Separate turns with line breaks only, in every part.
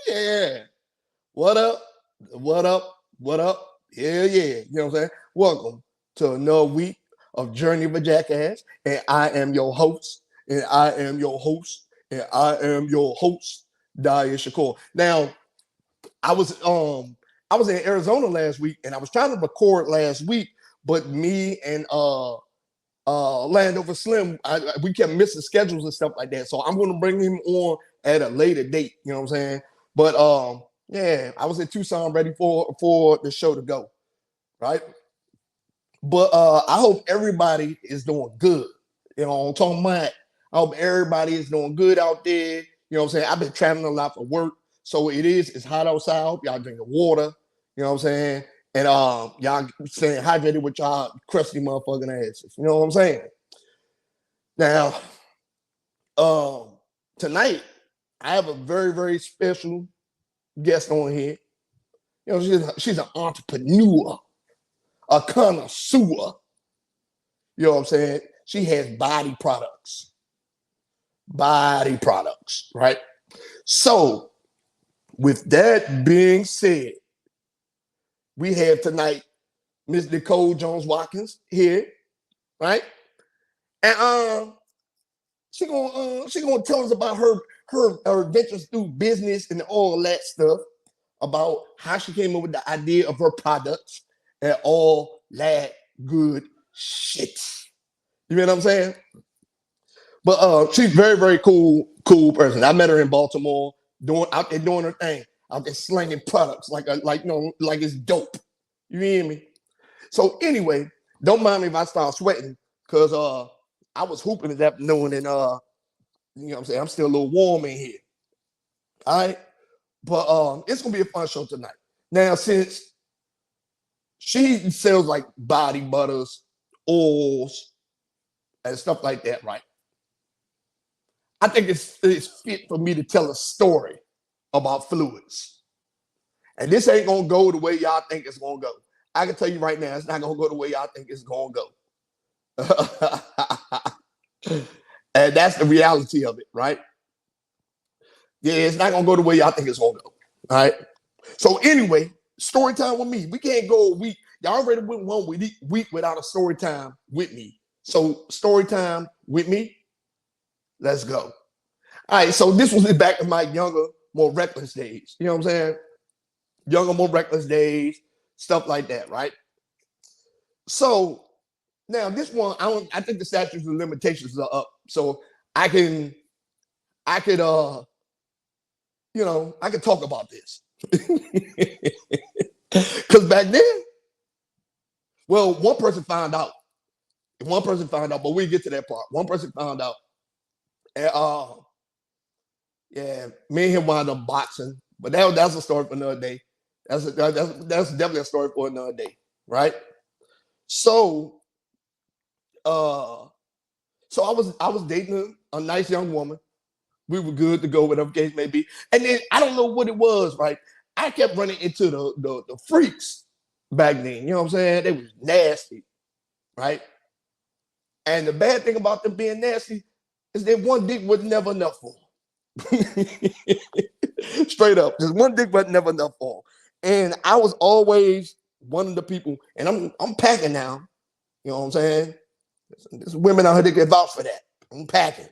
Yeah. What up? What up? What up? Yeah, yeah. You know what I'm saying? Welcome to another week of Journey of a Jackass. And I am your host. And I am your host. And I am your host, Daya Shakur. Now, I was um I was in Arizona last week and I was trying to record last week, but me and Landover Slim, we kept missing schedules and stuff like that. So I'm going to bring him on at a later date. You know what I'm saying? But yeah, I was in Tucson ready for the show to go, right? But I hope everybody is doing good. You know, I'm talking about. I hope everybody is doing good out there. You know what I'm saying? I've been traveling a lot for work, so it's hot outside. I hope y'all drinking water. You know what I'm saying? And y'all staying hydrated with y'all crusty motherfucking asses. You know what I'm saying? Now, um, tonight I have a very, very special guest on here. You know, she's an entrepreneur, a connoisseur. You know what I'm saying? She has body products, right? So, with that being said, we have tonight Miss Nicole Jones Watkins here, right? And she gonna tell us about her adventures through business and all that stuff, about how she came up with the idea of her products and all that good shit. You know what I'm saying? But she's very, very cool person. I met her in Baltimore, out there doing her thing, out there slinging products like it's dope. You hear me? So anyway, don't mind me if I start sweating, because I was hooping this afternoon and you know what I'm saying, I'm still a little warm in here. All right. But it's gonna be a fun show tonight. Now, since she sells like body butters, oils, and stuff like that, right? I think it's fit for me to tell a story about fluids. And this ain't gonna go the way y'all think it's gonna go. I can tell you right now, it's not gonna go the way y'all think it's gonna go. And that's the reality of it, right? Yeah, it's not gonna go the way y'all think it's gonna go. All right. So anyway, story time with me. We can't go a week. Y'all already went one week without a story time with me. So story time with me. Let's go. All right. So this was back in my younger, more reckless days. You know what I'm saying? Younger, more reckless days, stuff like that, right? So now this one, I think the statutes of limitations are up. So I can I could I could talk about this. Because back then, well, one person found out. One person found out, but we get to that part. One person found out. And yeah, me and him wound up boxing. But that's a story for another day. That's definitely a story for another day, right? So uh so I was dating a nice young woman. We were good to go, whatever case may be. And then I don't know what it was, right? I kept running into the freaks back then. You know what I'm saying? They was nasty, right? And the bad thing about them being nasty is that one dick was never enough for them. Straight up, just one dick was never enough for them. And I was always one of the people, and I'm packing now. You know what I'm saying? There's women out here that can vouch for that. I'm packing.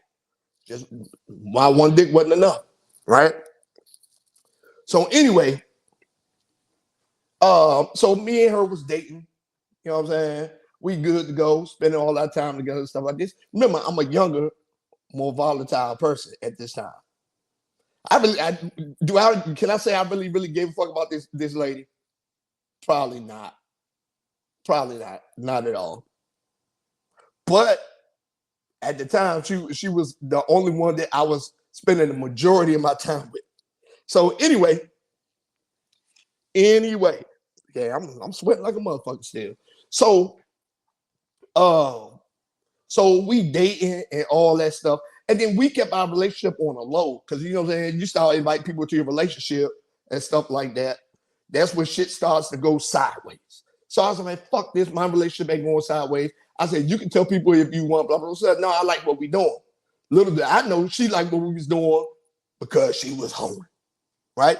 Just my one dick wasn't enough, right? So anyway, so me and her was dating. You know what I'm saying? We good to go, spending all our time together and stuff like this. Remember, I'm a younger, more volatile person at this time. Can I say I really, really gave a fuck about this lady? Probably not. Probably not. Not at all. But at the time, she was the only one that I was spending the majority of my time with. So anyway, yeah, I'm sweating like a motherfucker still. So so we dating and all that stuff. And then we kept our relationship on a low. Cause you know what I'm saying? You start inviting people to your relationship and stuff like that. That's when shit starts to go sideways. So I was like, fuck this, my relationship ain't going sideways. I said, you can tell people if you want, blah, blah, blah. No, I like what we doing. Little did I know she liked what we was doing because she was home, right?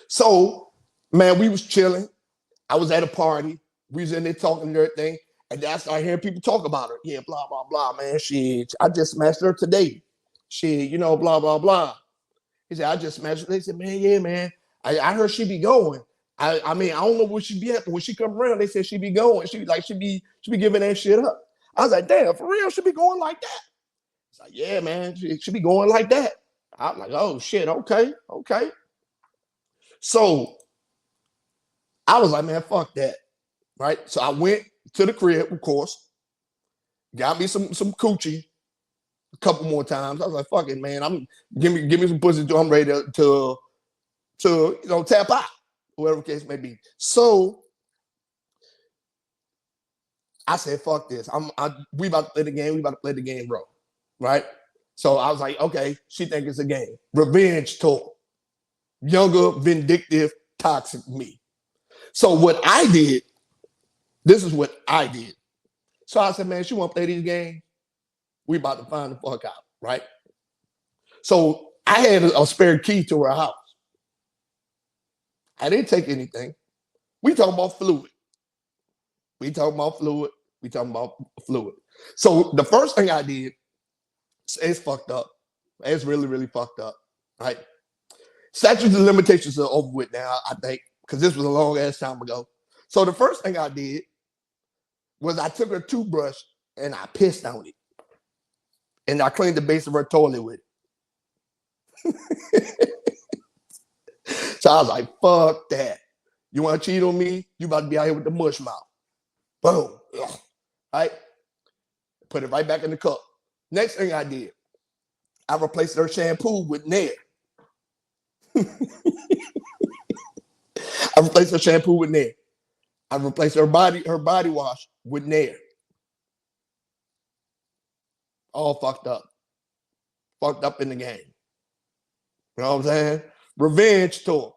So, man, we was chilling. I was at a party. We was in there talking and everything. And then I started hearing people talk about her. Yeah, blah, blah, blah, man. I just smashed her today. Blah, blah, blah. He said, I just smashed her. They said, man, yeah, man. I heard she be going. I mean, I don't know where she be at, but when she come around, they said she be going. She be giving that shit up. I was like, damn, for real, she be going like that. It's like, yeah, man, she be going like that. I'm like, oh shit, okay. So I was like, man, fuck that. Right. So I went to the crib, of course, got me some coochie a couple more times. I was like, fuck it, man. Give me some pussy too. I'm ready to tap out, whatever the case may be. So I said, fuck this. We about to play the game. We about to play the game raw. Right. So I was like, okay, she think it's a game. Revenge tour. Younger, vindictive, toxic me. So what I did, this is what I did. So I said, man, she want to play these games? We about to find the fuck out, right? So I had a spare key to her house. I didn't take anything. We talking about fluid. So the first thing I did, it's fucked up. It's really, really fucked up, right? Statutes of limitations are over with now, I think, because this was a long ass time ago. So the first thing I did was I took her toothbrush and I pissed on it. And I cleaned the base of her toilet with it. So I was like, fuck that. You want to cheat on me? You about to be out here with the mush mouth. Boom. Ugh. Right? Put it right back in the cup. Next thing I did, I replaced her shampoo with Nair. I replaced her shampoo with Nair. I replaced her body wash with Nair. All fucked up. Fucked up in the game. You know what I'm saying? Revenge tour.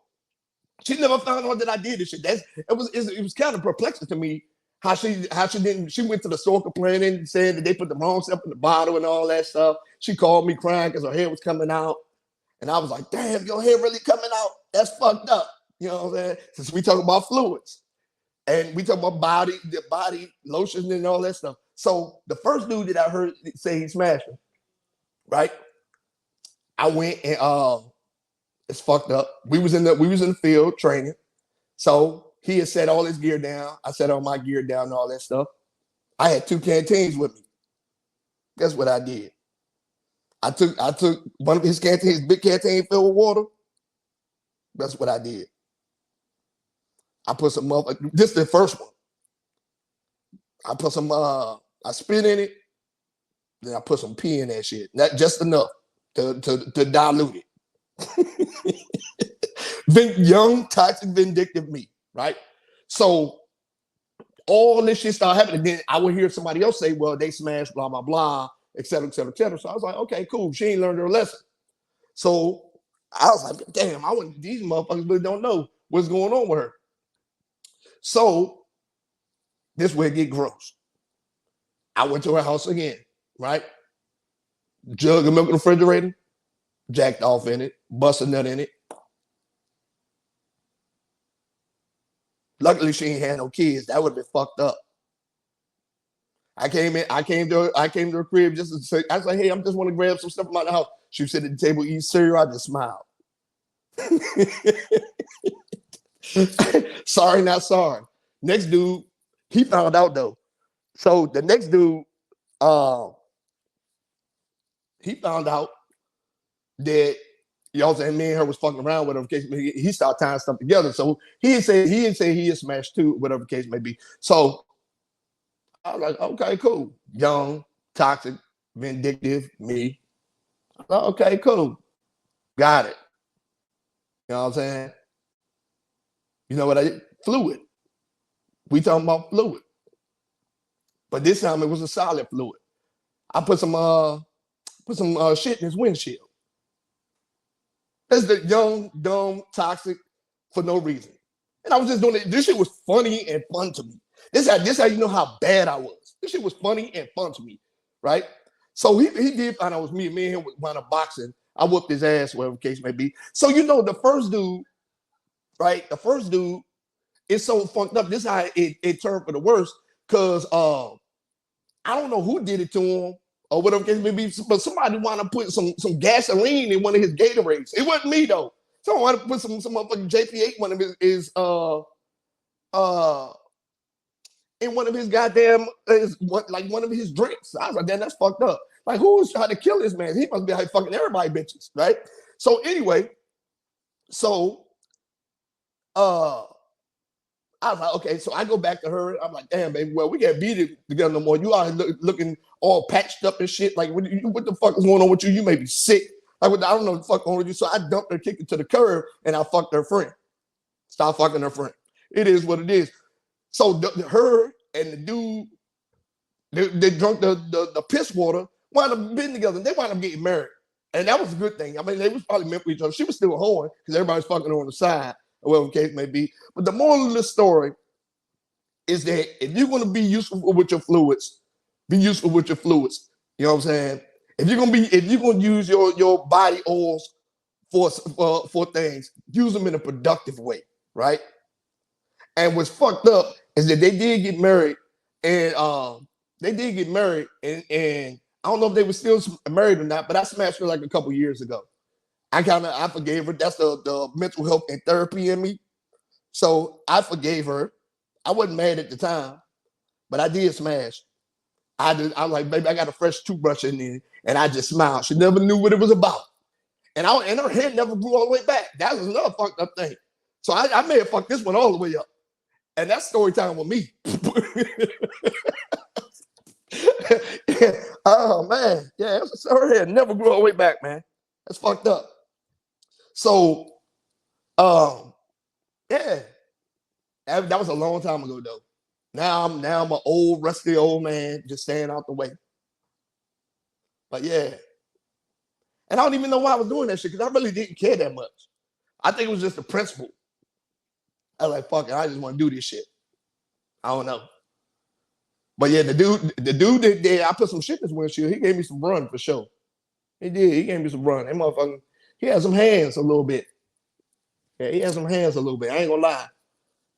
She never found out that I did this shit. It was kind of perplexing to me how she didn't. She went to the store complaining, saying that they put the wrong stuff in the bottle and all that stuff. She called me crying because her hair was coming out, and I was like, "Damn, your hair really coming out? That's fucked up." You know what I'm saying? Since we talk about fluids and we talk about the body lotions and all that stuff. So the first dude that I heard say he smashed her, right? I went and it's fucked up. We was in the field training. So he had set all his gear down. I set all my gear down and all that stuff. I had 2 canteens with me. Guess what I did? I took one of his canteens, big canteen filled with water. That's what I did. I put some this is the first one. I put some I spit in it, then I put some pee in that shit. Not just enough to dilute it. Young, toxic, vindictive me, right? So all this shit started happening. Then I would hear somebody else say, well, they smashed, blah, blah, blah, et cetera, et cetera, et cetera. So I was like, okay, cool. She ain't learned her lesson. So I was like, damn, these motherfuckers really don't know what's going on with her. So this way it get gross. I went to her house again, right? Jug of milk in the refrigerator, jacked off in it, busted a nut in it. Luckily, she ain't had no kids. That would have been fucked up. I came to her crib just to say, I was like, hey, I'm just want to grab some stuff from the house. She was sitting at the table eating cereal. I just smiled. Sorry, not sorry. Next dude, he found out though. So the next dude, he found out that y'all saying me and her was fucking around, whatever case may be. He started tying stuff together. So he didn't say he had smashed too, whatever case may be. So I was like, okay, cool. Young, toxic, vindictive, me. Okay, cool. Got it. You know what I'm saying? You know what I did? Fluid. We talking about fluid. But this time it was a solid fluid. I put some shit in his windshield. That's the young, dumb, toxic for no reason. And I was just doing it. This shit was funny and fun to me. This how you know how bad I was. This shit was funny and fun to me, right? So he did find out it was me. Me and him wound up boxing. I whooped his ass, whatever the case may be. So the first dude, right? The first dude is so fucked up. This is how it turned for the worst. Cause I don't know who did it to him or whatever case may be, but somebody wanted to put some gasoline in one of his Gatorades. It wasn't me though. Someone wanted to put some motherfucking JP8 one of his uh in one of his goddamn one of his drinks. I was like, damn, that's fucked up. Like, who was trying to kill this man? He must be like fucking everybody bitches, right? So anyway, so I was like, okay, so I go back to her. I'm like, damn, baby, well, we can't beat it together no more. You are looking all patched up and shit. Like, what the fuck is going on with you? You may be sick. Like, I don't know what the fuck going on with you. So I dumped her, kicked her to the curb, and I fucked her friend. Stop fucking her friend. It is what it is. So her and the dude, they drunk the piss water, wound up being together. They wound up getting married. And that was a good thing. I mean, they was probably meant for each other. She was still a whore because everybody's fucking her on the side, or whatever the case may be. But the moral of the story is that if you're going to be useful with your fluids, be useful with your fluids. You know what I'm saying? If you're gonna use your body oils for things, use them in a productive way, right? And what's fucked up is that they did get married, and and I don't know if they were still married or not, but I smashed her like a couple years ago. I forgave her. That's the mental health and therapy in me. So I forgave her. I wasn't mad at the time, but I did smash. I was like, baby, I got a fresh toothbrush in there, and I just smiled. She never knew what it was about. And her head never grew all the way back. That was another fucked up thing. So I may have fucked this one all the way up. And that's story time with me. Oh man, yeah, her head never grew all the way back, man. That's fucked up. So, yeah, that was a long time ago though. Now I'm an old, rusty old man just staying out the way. But yeah, and I don't even know why I was doing that shit because I really didn't care that much. I think it was just the principle. I was like, fuck it, I just want to do this shit. I don't know. But yeah, the dude that I put some shit in his windshield, he gave me some run for sure. He did. He gave me some run. That motherfucker, he had some hands a little bit. Yeah, he had some hands a little bit. I ain't gonna lie.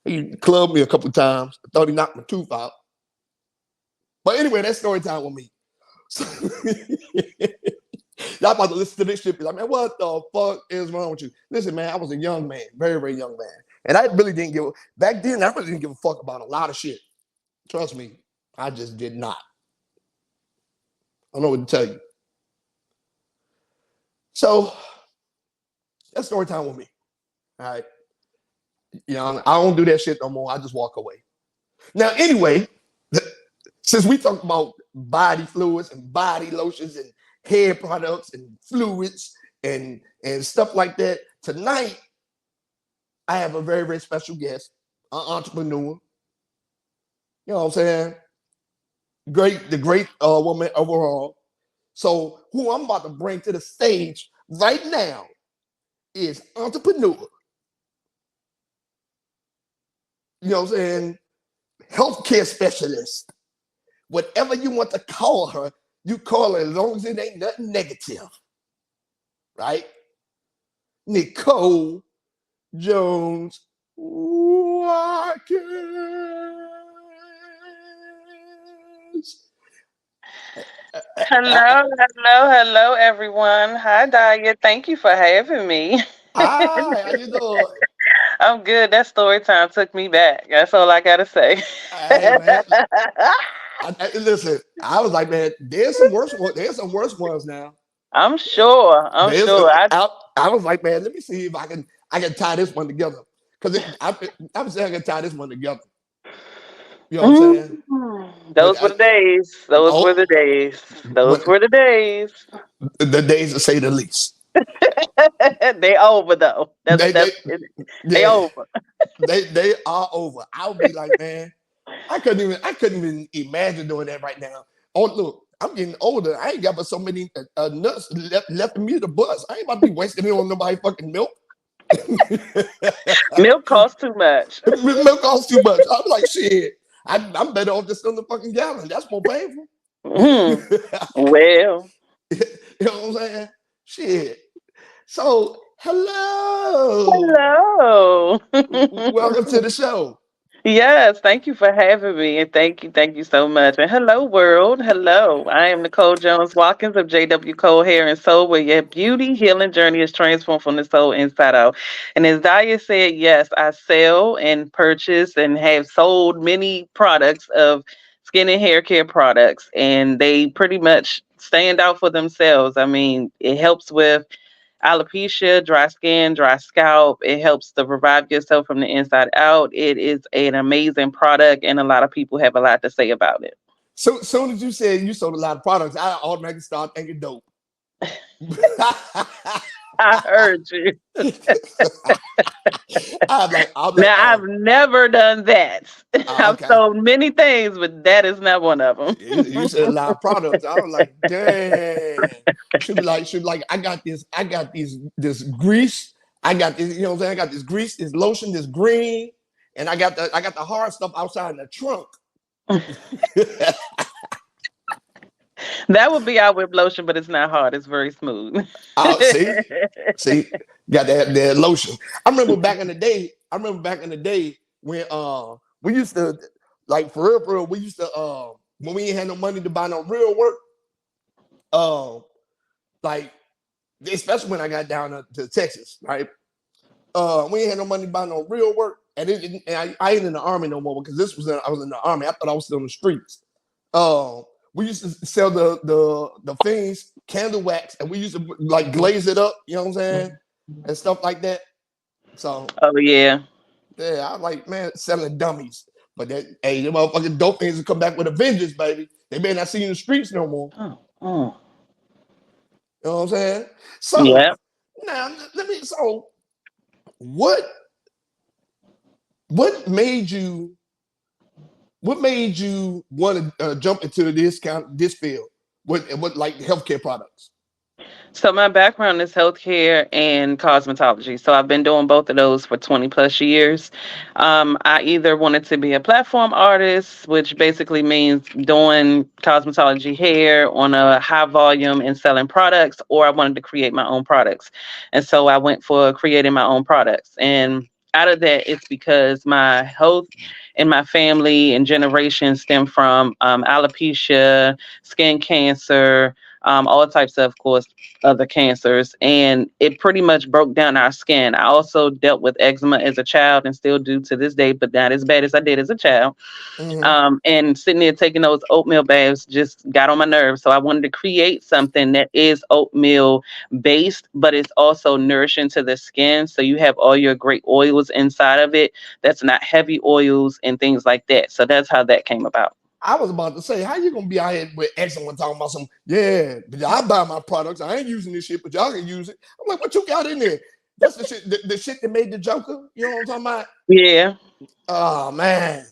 He clubbed me a couple times. I thought he knocked my tooth out. But anyway, that's story time with me. So, y'all about to listen to this shit. Be like, man, what the fuck is wrong with you? Listen, man, I was a young man, very, very young man. And I really didn't back then, I really didn't give a fuck about a lot of shit. Trust me, I just did not. I don't know what to tell you. So, that's story time with me. All right. You know, I don't do that shit no more. I just walk away. Now, anyway, since we talk about body fluids and body lotions and hair products and fluids and stuff like that, tonight I have a very, very special guest, an entrepreneur. You know what I'm saying? The great woman overall. So who I'm about to bring to the stage right now is entrepreneur. You know what I'm saying? Healthcare specialist. Whatever you want to call her, you call her as long as it ain't nothing negative. Right? Nicole Jones Watkins.
Hello, everyone. Hi, Daya. Thank you for having me.
Hi, how you doing?
I'm good. That story time took me back. That's all I gotta say.
Hey man, listen. I was like, man, there's some worse ones. There's some worse ones now.
I'm sure. I'm
There's,
sure.
I was like, man, let me see if I can tie this one together because I'm saying I can tie this one together. You know what I'm saying? But
Those were the days. Those were the
oh,
days.
what
Those were the days.
the days to say the least.
They over though.
They
They
yeah,
over.
they are over. I would be like, man, I couldn't even imagine doing that right now. Oh look, I'm getting older. I ain't got but so many nuts left in me to bust. I ain't about to be wasting it on nobody fucking milk.
Milk costs too much.
Milk costs too much. I'm like, shit. I'm better off just on the fucking gallon. That's more painful.
Mhm.
you
Well,
know what I'm saying? Shit. So, hello.
hello.
Welcome to the show.
Yes, thank you for having me, and thank you so much. And hello, world. Hello, I am Nicole Jones Watkins of JW Cole Hair and Soul, where your beauty healing journey is transformed from the soul inside out. And as Daya said, yes, I sell and purchase and have sold many products of skin and hair care products, and they pretty much stand out for themselves. I mean, it helps with alopecia, dry skin, dry scalp. It helps to revive yourself from the inside out. It is an amazing product, and a lot of people have a lot to say about it.
So soon as you said you sold a lot of products, I automatically started thinking dope.
I heard you.
I'm like,
Now, I've
oh,
never done that. I've
okay.
sold many things, but that is not one of them.
You said a lot of products. I was like, dang. Should be like, I got this grease. I got this, you know what I'm saying? I got this grease, this lotion, this green, and I got the hard stuff outside in the trunk.
That would be our whip lotion, but it's not hard. It's very smooth.
See, see, got that lotion. I remember back in the day when we used to like for real, we used to when we ain't had no money to buy no real work, uh like especially when I got down to Texas, right? We ain't had no money to buy no real work, and I ain't in the army no more because I was in the army. I thought I was still in the streets. Uh, we used to sell the things, candle wax, and we used to like glaze it up, you know what I'm saying, and stuff like that. So
Oh yeah.
yeah, I like man selling dummies. But that hey, the motherfucking dope things will come back with a vengeance, baby. They may not see you in the streets no more.
Oh, oh.
You know what I'm saying? So
Yeah.
now let me. So what what made you what made you want to jump into this field? What like healthcare products?
So my background is healthcare and cosmetology. So I've been doing both of those for 20 plus years. I either wanted to be a platform artist, which basically means doing cosmetology hair on a high volume and selling products, or I wanted to create my own products. And so I went for creating my own products. And out of that, it's because my health and my family and generations stem from alopecia, skin cancer, all types of course, other cancers, and it pretty much broke down our skin. I also dealt with eczema as a child and still do to this day, but not as bad as I did as a child.
Mm-hmm.
And sitting there taking those oatmeal baths just got on my nerves. So I wanted to create something that is oatmeal based, but it's also nourishing to the skin. So you have all your great oils inside of it. That's not heavy oils and things like that. So that's how that came about.
I was about to say, how you gonna be out here with excellent talking about some? Yeah, but I buy my products. I ain't using this shit, but y'all can use it. I'm like, what you got in there? That's the shit. The shit that made the Joker. You know what I'm talking about?
Yeah.
Oh man.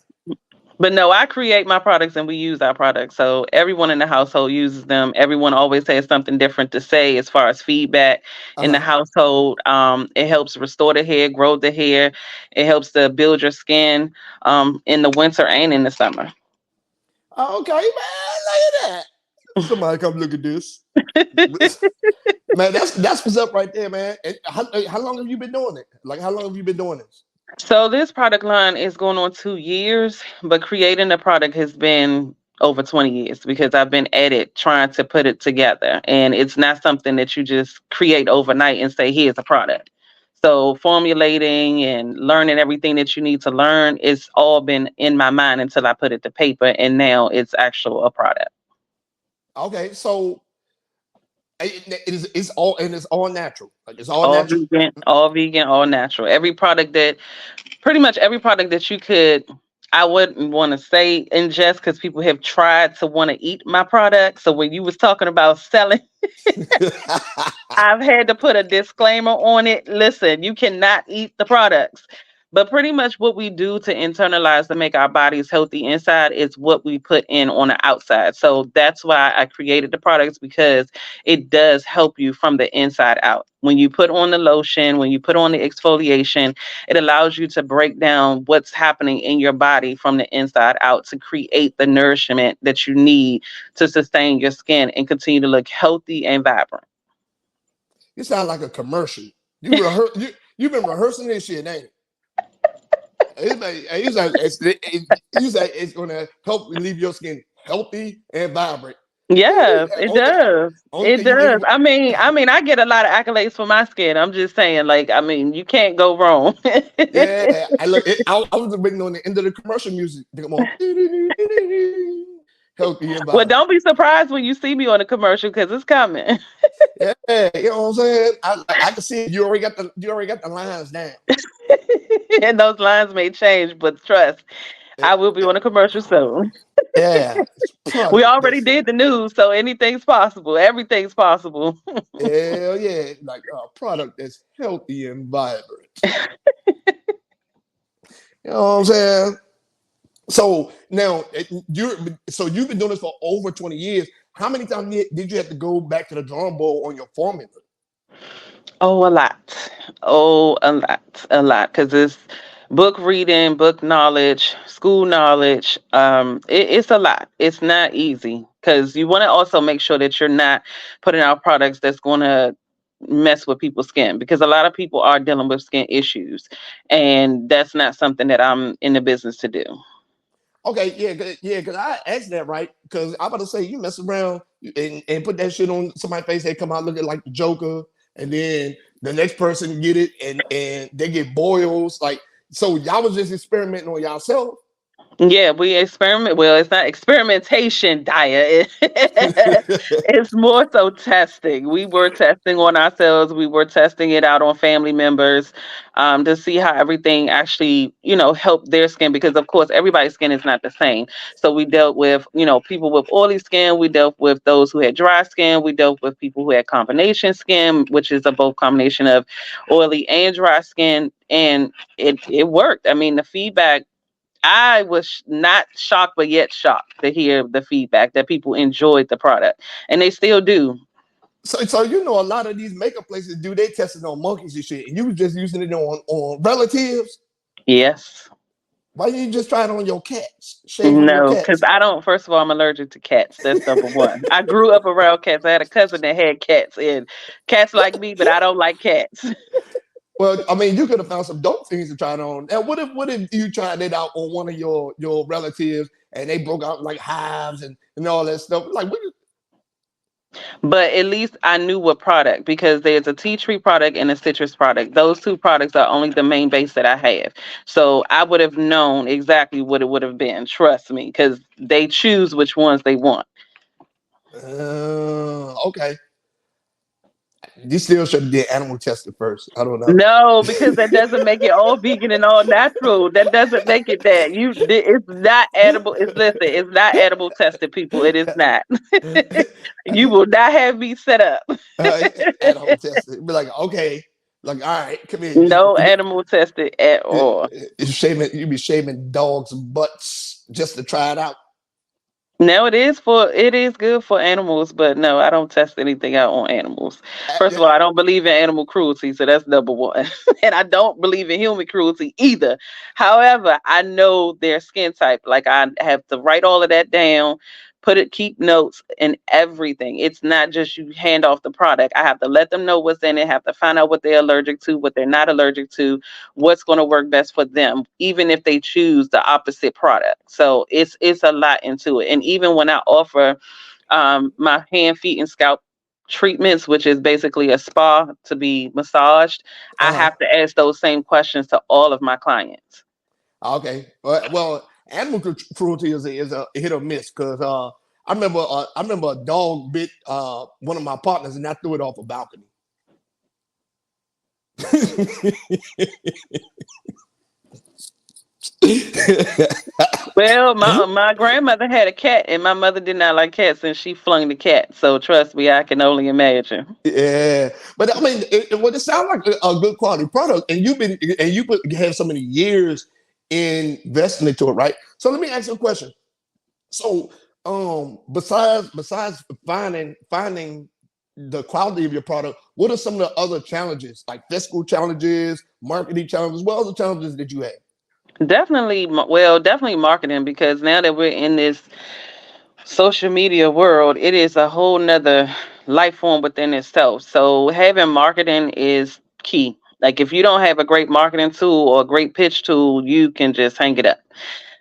But no, I create my products and we use our products. So everyone in the household uses them. Everyone always has something different to say as far as feedback in the
Uh-huh.
household. It helps restore the hair, grow the hair. It helps to build your skin in the winter and in the summer.
Okay, man. Look at that. Somebody come look at this. Man, that's what's up right there, man. And how long have you been doing it? Like, how long have you been doing this?
So this product line is going on 2 years, but creating the product has been over 20 years because I've been at it trying to put it together. And it's not something that you just create overnight and say, here's a product. So formulating and learning everything that you need to learn, it's all been in my mind until I put it to paper and now it's actual a product.
Okay, so it's all and it's all natural. Like it's all
All
natural.
vegan, all vegan, all natural. Every product that pretty much every product that you could, I wouldn't want to say ingest because people have tried to want to eat my product. So when you was talking about selling, I've had to put a disclaimer on it. Listen, you cannot eat the products. But pretty much what we do to internalize to make our bodies healthy inside is what we put in on the outside. So that's why I created the products, because it does help you from the inside out. When you put on the lotion, when you put on the exfoliation, it allows you to break down what's happening in your body from the inside out to create the nourishment that you need to sustain your skin and continue to look healthy and vibrant.
You sound like a commercial. You've been rehearsing this shit, ain't it? He's like it's gonna help leave your skin healthy and vibrant.
Yes, it
Only,
does.
only
It
thing you
does.
need,
I mean, I get a lot of accolades for my skin. I'm just saying, like, I mean, you can't go wrong.
yeah. I was waiting on the end of the commercial music to come on. Healthy and
Well,
vibrant.
don't be surprised when you see me on the commercial because it's coming.
Yeah, you know what I'm saying. I can see it. You already got the lines down.
And those lines may change, but trust, I will be on a commercial soon.
Yeah, it's
We
product
already
that's
did the news, so anything's possible. Everything's possible.
hell yeah, like a product that's healthy and vibrant. You know what I'm saying? So now you've been doing this for over 20 years. How many times did you have to go back to the drawing board on your formula?
Oh, a lot. Oh, a lot. A lot. Because it's book reading, book knowledge, school knowledge. It's a lot. It's not easy because you want to also make sure that you're not putting out products that's going to mess with people's skin, because a lot of people are dealing with skin issues, and that's not something that I'm in the business to do.
Okay, yeah, because I asked that right because I'm about to say you mess around and put that shit on somebody's face, they come out looking like the Joker, and then the next person get it and they get boils. Like, so y'all was just experimenting on yourself.
Yeah, we experiment. Well, it's not experimentation, diet. It's more so testing. We were testing on ourselves. We were testing it out on family members, to see how everything actually, helped their skin. Because of course, everybody's skin is not the same. So we dealt with, people with oily skin. We dealt with those who had dry skin. We dealt with people who had combination skin, which is a both combination of oily and dry skin, and it worked. I mean, the feedback, I was not shocked, but yet shocked to hear the feedback that people enjoyed the product, and they still do.
So you know a lot of these makeup places do they testing on monkeys and shit, and you was just using it on relatives.
Yes.
Why you just try it on your cats? Shave on your
No, because
cats.
I don't. First of all, I'm allergic to cats. That's number one. I grew up around cats. I had a cousin that had cats, and cats like me, but I don't like cats.
Well, I mean, you could have found some dope things to try it on. And what if you tried it out on one of your relatives and they broke out like hives and all that stuff? Like, what?
But at least I knew what product, because there's a tea tree product and a citrus product. Those two products are only the main base that I have. So I would have known exactly what it would have been. Trust me, because they choose which ones they want.
Okay. You still should have did animal testing first. I don't know.
No, because that doesn't make it all vegan and all natural. That doesn't make it that. It's not edible. It's not edible tested, people. It is not. You will not have me set up.
Animal testing. Be like, okay, like, all right, come here.
No animal tested at all.
You be shaving dogs' butts just to try it out.
No, it is good for animals, but no, I don't test anything out on animals. First of all, I don't believe in animal cruelty, so that's number one. And I don't believe in human cruelty either. However, I know their skin type. Like, I have to write all of that down, keep notes and everything. It's not just you hand off the product. I have to let them know what's in it, have to find out what they're allergic to, what they're not allergic to, what's going to work best for them, even if they choose the opposite product. So it's a lot into it. And even when I offer my hand, feet, and scalp treatments, which is basically a spa to be massaged, I
Uh-huh.
have to ask those same questions to all of my clients.
Okay. Well, animal cruelty is a hit or miss because I remember a dog bit one of my partners and I threw it off a balcony.
Well, my grandmother had a cat, and my mother did not like cats, and she flung the cat. So trust me, I can only imagine.
Yeah, but I mean, well, it sounds like a good quality product, and you have so many years investing into it, right? So let me ask you a question. So, besides finding the quality of your product, what are some of the other challenges, like fiscal challenges, marketing challenges? What other challenges did you have?
Definitely, well, definitely marketing, because now that we're in this social media world, it is a whole nother life form within itself. So having marketing is key. Like if you don't have a great marketing tool or a great pitch tool, you can just hang it up.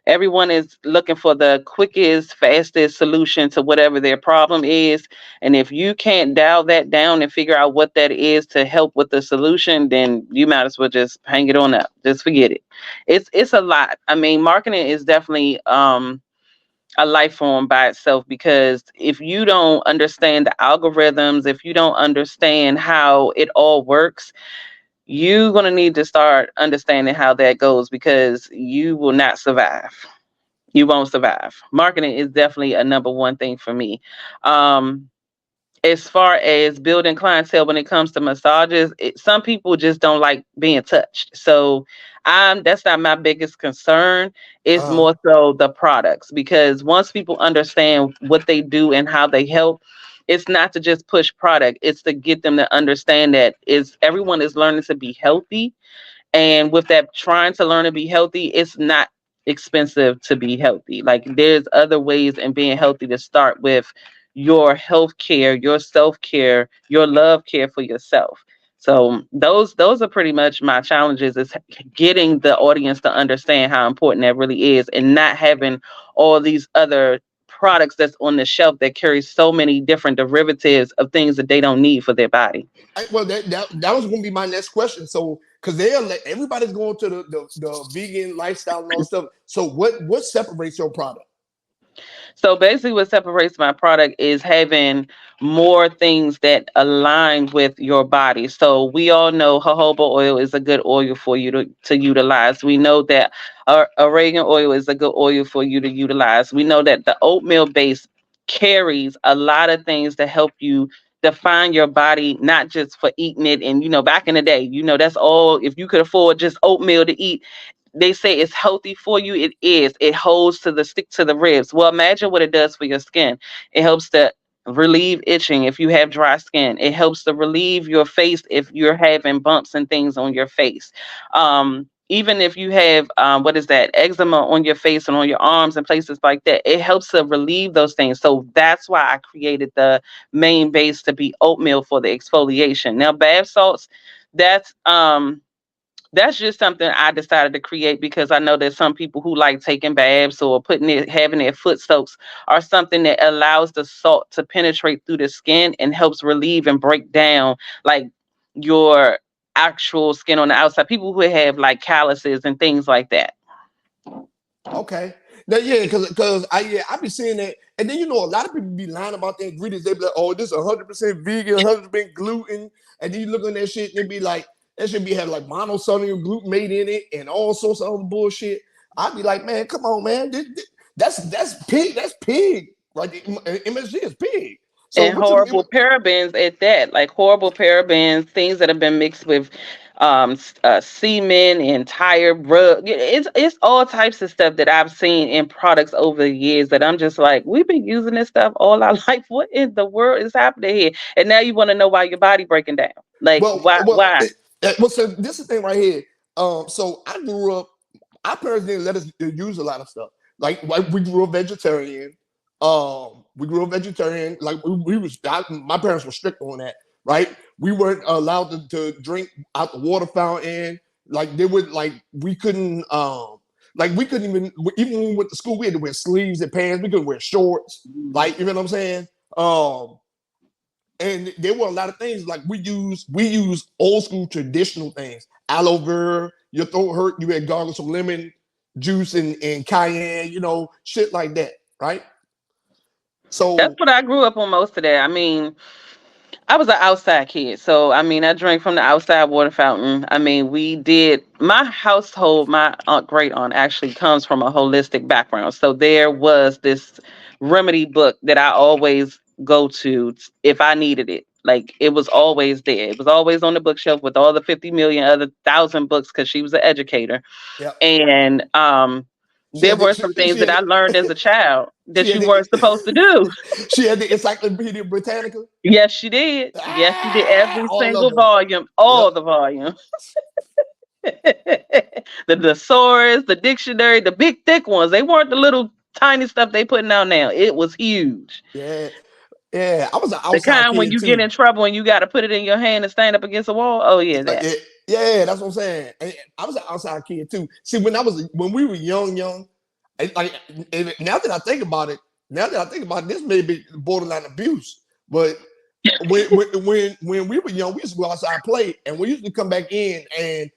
Everyone is looking for the quickest, fastest solution to whatever their problem is. And if you can't dial that down and figure out what that is to help with the solution, then you might as well just hang it on up. Just forget it. It's a lot. I mean, marketing is definitely a life form by itself, because if you don't understand the algorithms, if you don't understand how it all works, you're going to need to start understanding how that goes, because you will not survive. You won't survive. Marketing is definitely a number one thing for me. Um, as far as building clientele when it comes to massages, some people just don't like being touched. So that's not my biggest concern. It's
Uh,
more so the products, because once people understand what they do and how they help, it's not to just push product. It's to get them to understand that is everyone is learning to be healthy, and with that, trying to learn to be healthy, it's not expensive to be healthy. Like there's other ways in being healthy to start with your health care, your self care, your love care for yourself. So those are pretty much my challenges, is getting the audience to understand how important that really is, and not having all these other products that's on the shelf that carry so many different derivatives of things that they don't need for their body.
well, that was going to be my next question. So, because everybody's going to the vegan lifestyle and all stuff. So, what separates your product?
So basically, what separates my product is having more things that align with your body. So we all know jojoba oil is a good oil for you to utilize. We know that oregano oil is a good oil for you to utilize. We know that the oatmeal base carries a lot of things to help you define your body, not just for eating it. And back in the day, that's all. If you could afford just oatmeal to eat, they say it's healthy for you. It is. It holds to the stick to the ribs. Well, imagine what it does for your skin. It helps to relieve itching if you have dry skin. It helps to relieve your face if you're having bumps and things on your face. Even if you have what is that, eczema on your face and on your arms and places like that, it helps to relieve those things. So that's why I created the main base to be oatmeal for the exfoliation. Now, bath salts, that's that's just something I decided to create, because I know that some people who like taking baths or having their foot soaks are something that allows the salt to penetrate through the skin and helps relieve and break down like your actual skin on the outside. People who have like calluses and things like that.
Okay. Now, yeah, because I be seeing that, and then a lot of people be lying about the ingredients. They be like, "Oh, this is 100% vegan, 100% gluten," and then you look at that shit, and they be like, "That should be have like monosodium glutamate in it and all sorts of other bullshit." I'd be like, "Man, come on, man, that's pig, right? MSG is pig." So
And
what you?
horrible parabens at that, like horrible parabens, things that have been mixed with semen and tire rub. It's all types of stuff that I've seen in products over the years that I'm just like, we've been using this stuff all our life. What in the world is happening here? And now you want to know why your body breaking down? Like
Well,
why?
well,
Why?
well. So this is the thing right here. So I grew up. Our parents didn't let us use a lot of stuff. Like we grew up vegetarian. We grew up vegetarian. Like my parents were strict on that. Right. We weren't allowed to drink out the water fountain. Like they would like we couldn't. Like we couldn't even when we went to school, we had to wear sleeves and pants. We couldn't wear shorts. Like you know what I'm saying. And there were a lot of things like we use old school traditional things. Aloe vera, your throat hurt, you had gargle some lemon juice and cayenne, shit like that, right?
That's
So
what I grew up on most of that. I mean, I was an outside kid, so I mean, I drank from the outside water fountain. I mean, we did my household. My great aunt actually comes from a holistic background, so there was this remedy book that I always go to if I needed it. Like it was always there. It was always on the bookshelf with all the 50 million other thousand books because she was an educator,
Yeah.
and
She
there
had the,
were some things
she
that
had
I learned as a child
she
that
had
you weren't
the,
supposed to do.
she had the Encyclopedia Britannica.
Yes, she did. Yes, she did. Every
All of
single
them.
volume,
Yep.
all the volume. The thesaurus, the dictionary, the big thick ones. They weren't the little tiny stuff they putting out now. It was huge.
Yeah. Yeah. I was an
The
outside
kind when
kid
you get
too.
in trouble and you got to put it in your hand and stand up against a wall. Oh yeah, that.
Yeah, yeah, that's what I'm saying. And I was an outside kid too. See, when we were young, like now that I think about it, this may be borderline abuse. But when we were young, we used to go outside and play, and we used to come back in and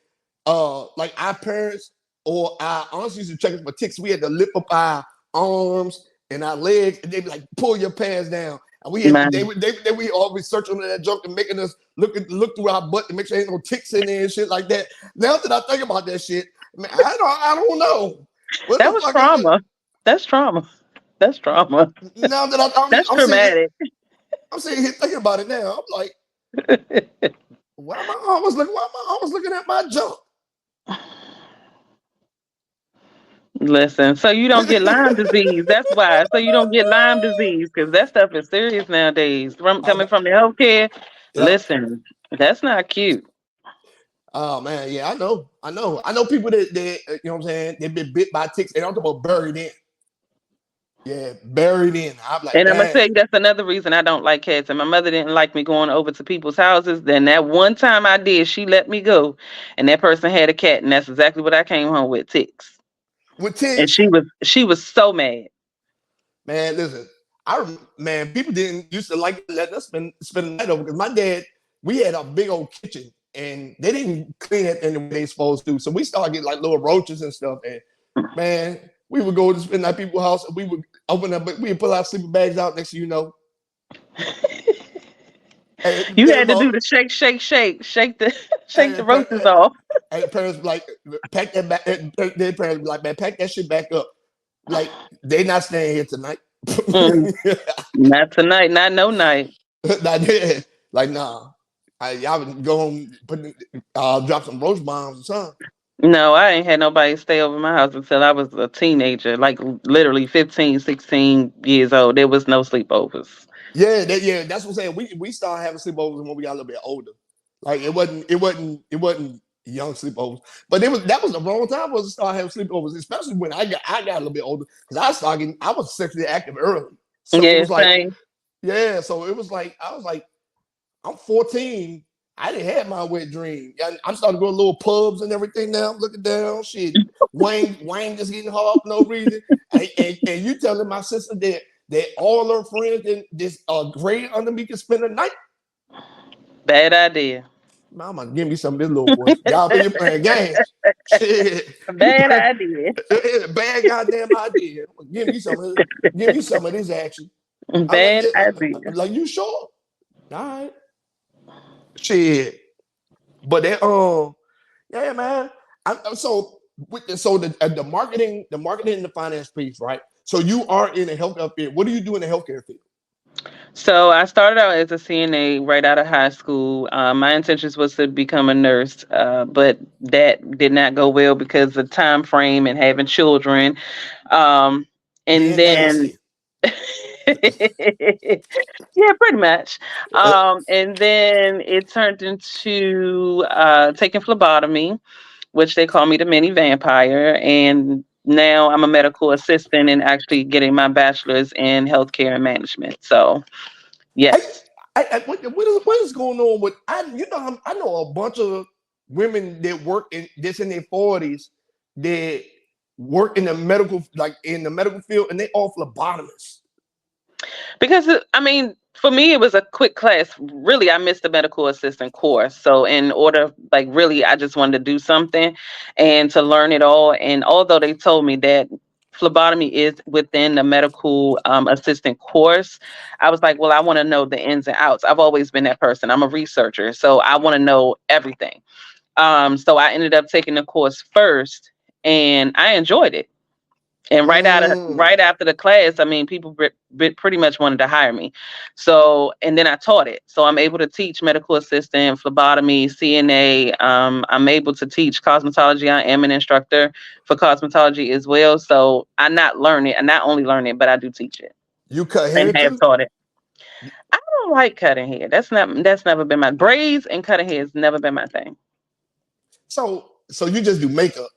like our parents or our aunts used to check us for ticks. We had to lift up our arms and our legs, and they'd be like, pull your pants down. And we had
Man,
they we always search under that junk and making us look through our butt to make sure ain't no ticks in there and shit like that. Now that I think about that shit, man, I don't know. What
that
the
was
fuck is it?
trauma. That's trauma. That's trauma.
Now that
That's
I'm sitting
traumatic.
I'm sitting here thinking about it now. I'm like, why am I always looking at my junk?
Listen, so you don't get Lyme disease. That's why. So you don't get Lyme disease because that stuff is serious nowadays. From
I,
coming from the healthcare,
yep.
listen, that's not cute.
Oh man, yeah, I know people that you know what I'm saying. They've been bit by ticks, and I'm talking about buried in. Yeah, buried in. I'm like,
And I'm gonna
dang.
tell you that's another reason I don't like cats. And my mother didn't like me going over to people's houses. Then that one time I did, she let me go, and that person had a cat, and that's exactly what I came home with, ticks.
With
And
ticks,
she was so mad.
man. Listen, man, people didn't used to like letting us spend the night over because my dad, we had a big old kitchen and they didn't clean it in the way they supposed to. So we started getting like little roaches and stuff. And man, we would go to spend at people's house and we would open up, we would pull our sleeping bags out next to and,
You
and,
had to do the shake, shake, shake the shake the
and,
roaches off.
and parents be like, pack that back. Their parents be like, man, pack that shit back up. Like, they not staying here tonight.
Mm, not tonight, not no night.
Not like, nah. Y'all would go home, drop some roach bombs or something.
No, I ain't had nobody stay over my house until I was a teenager, like literally 15, 16 years old. There was no sleepovers.
Yeah, that's what I'm saying. We started having sleepovers when we got a little bit older. Like it wasn't young sleepovers, but that was the wrong time for us to start having sleepovers, especially when I got a little bit older because I was sexually active early, so it
Yeah,
was like
same.
yeah, so it was like I was like I'm 14. I didn't have my wet dream. I'm starting to go to little pubs and everything now. I'm looking down, shit. Wayne just getting hard for no reason. And you telling my sister that all her friends in this grade under me can spend the night.
Bad idea.
Mama, give me some of this little portion. Y'all think you playing games. Shit. You
Bad
play
idea.
bad goddamn idea. Give me some of this action. I'm like,
Bad idea.
like you sure? All right. Shit. But they yeah, man. So the marketing and the finance piece, right? So you are in the healthcare field. What do you do in the healthcare field?
So I started out as a CNA right out of high school. My intentions was to become a nurse, but that did not go well because of time frame and having children. Um, and
Being
then,
nasty.
yeah, pretty much.
Uh,
And then it turned into taking phlebotomy, which they call me the mini vampire. And now I'm a medical assistant and actually getting my bachelor's in healthcare and management. So,
I,
yes.
what is going on with I know a bunch of women that work in their 40s that work in the medical field and they all phlebotomists.
Because I mean, for me, it was a quick class. Really, I missed the medical assistant course. So, in order, like, really, I just wanted to do something and to learn it all. And although they told me that phlebotomy is within the medical assistant course, I was like, well, I want to know the ins and outs. I've always been that person. I'm a researcher, so I want to know everything. So I ended up taking the course first, and I enjoyed it. And
Mm.
right after the class, I mean, people pretty much wanted to hire me. So, and then I taught it. So I'm able to teach medical assistant, phlebotomy, CNA. I'm able to teach cosmetology. I am an instructor for cosmetology as well. So I not learn it, I not only learn it, but I do teach it
You cut
and
hair
have
too?
taught it. I don't like cutting hair. That's never been my braids, and cutting hair has never been my thing.
So you just do makeup?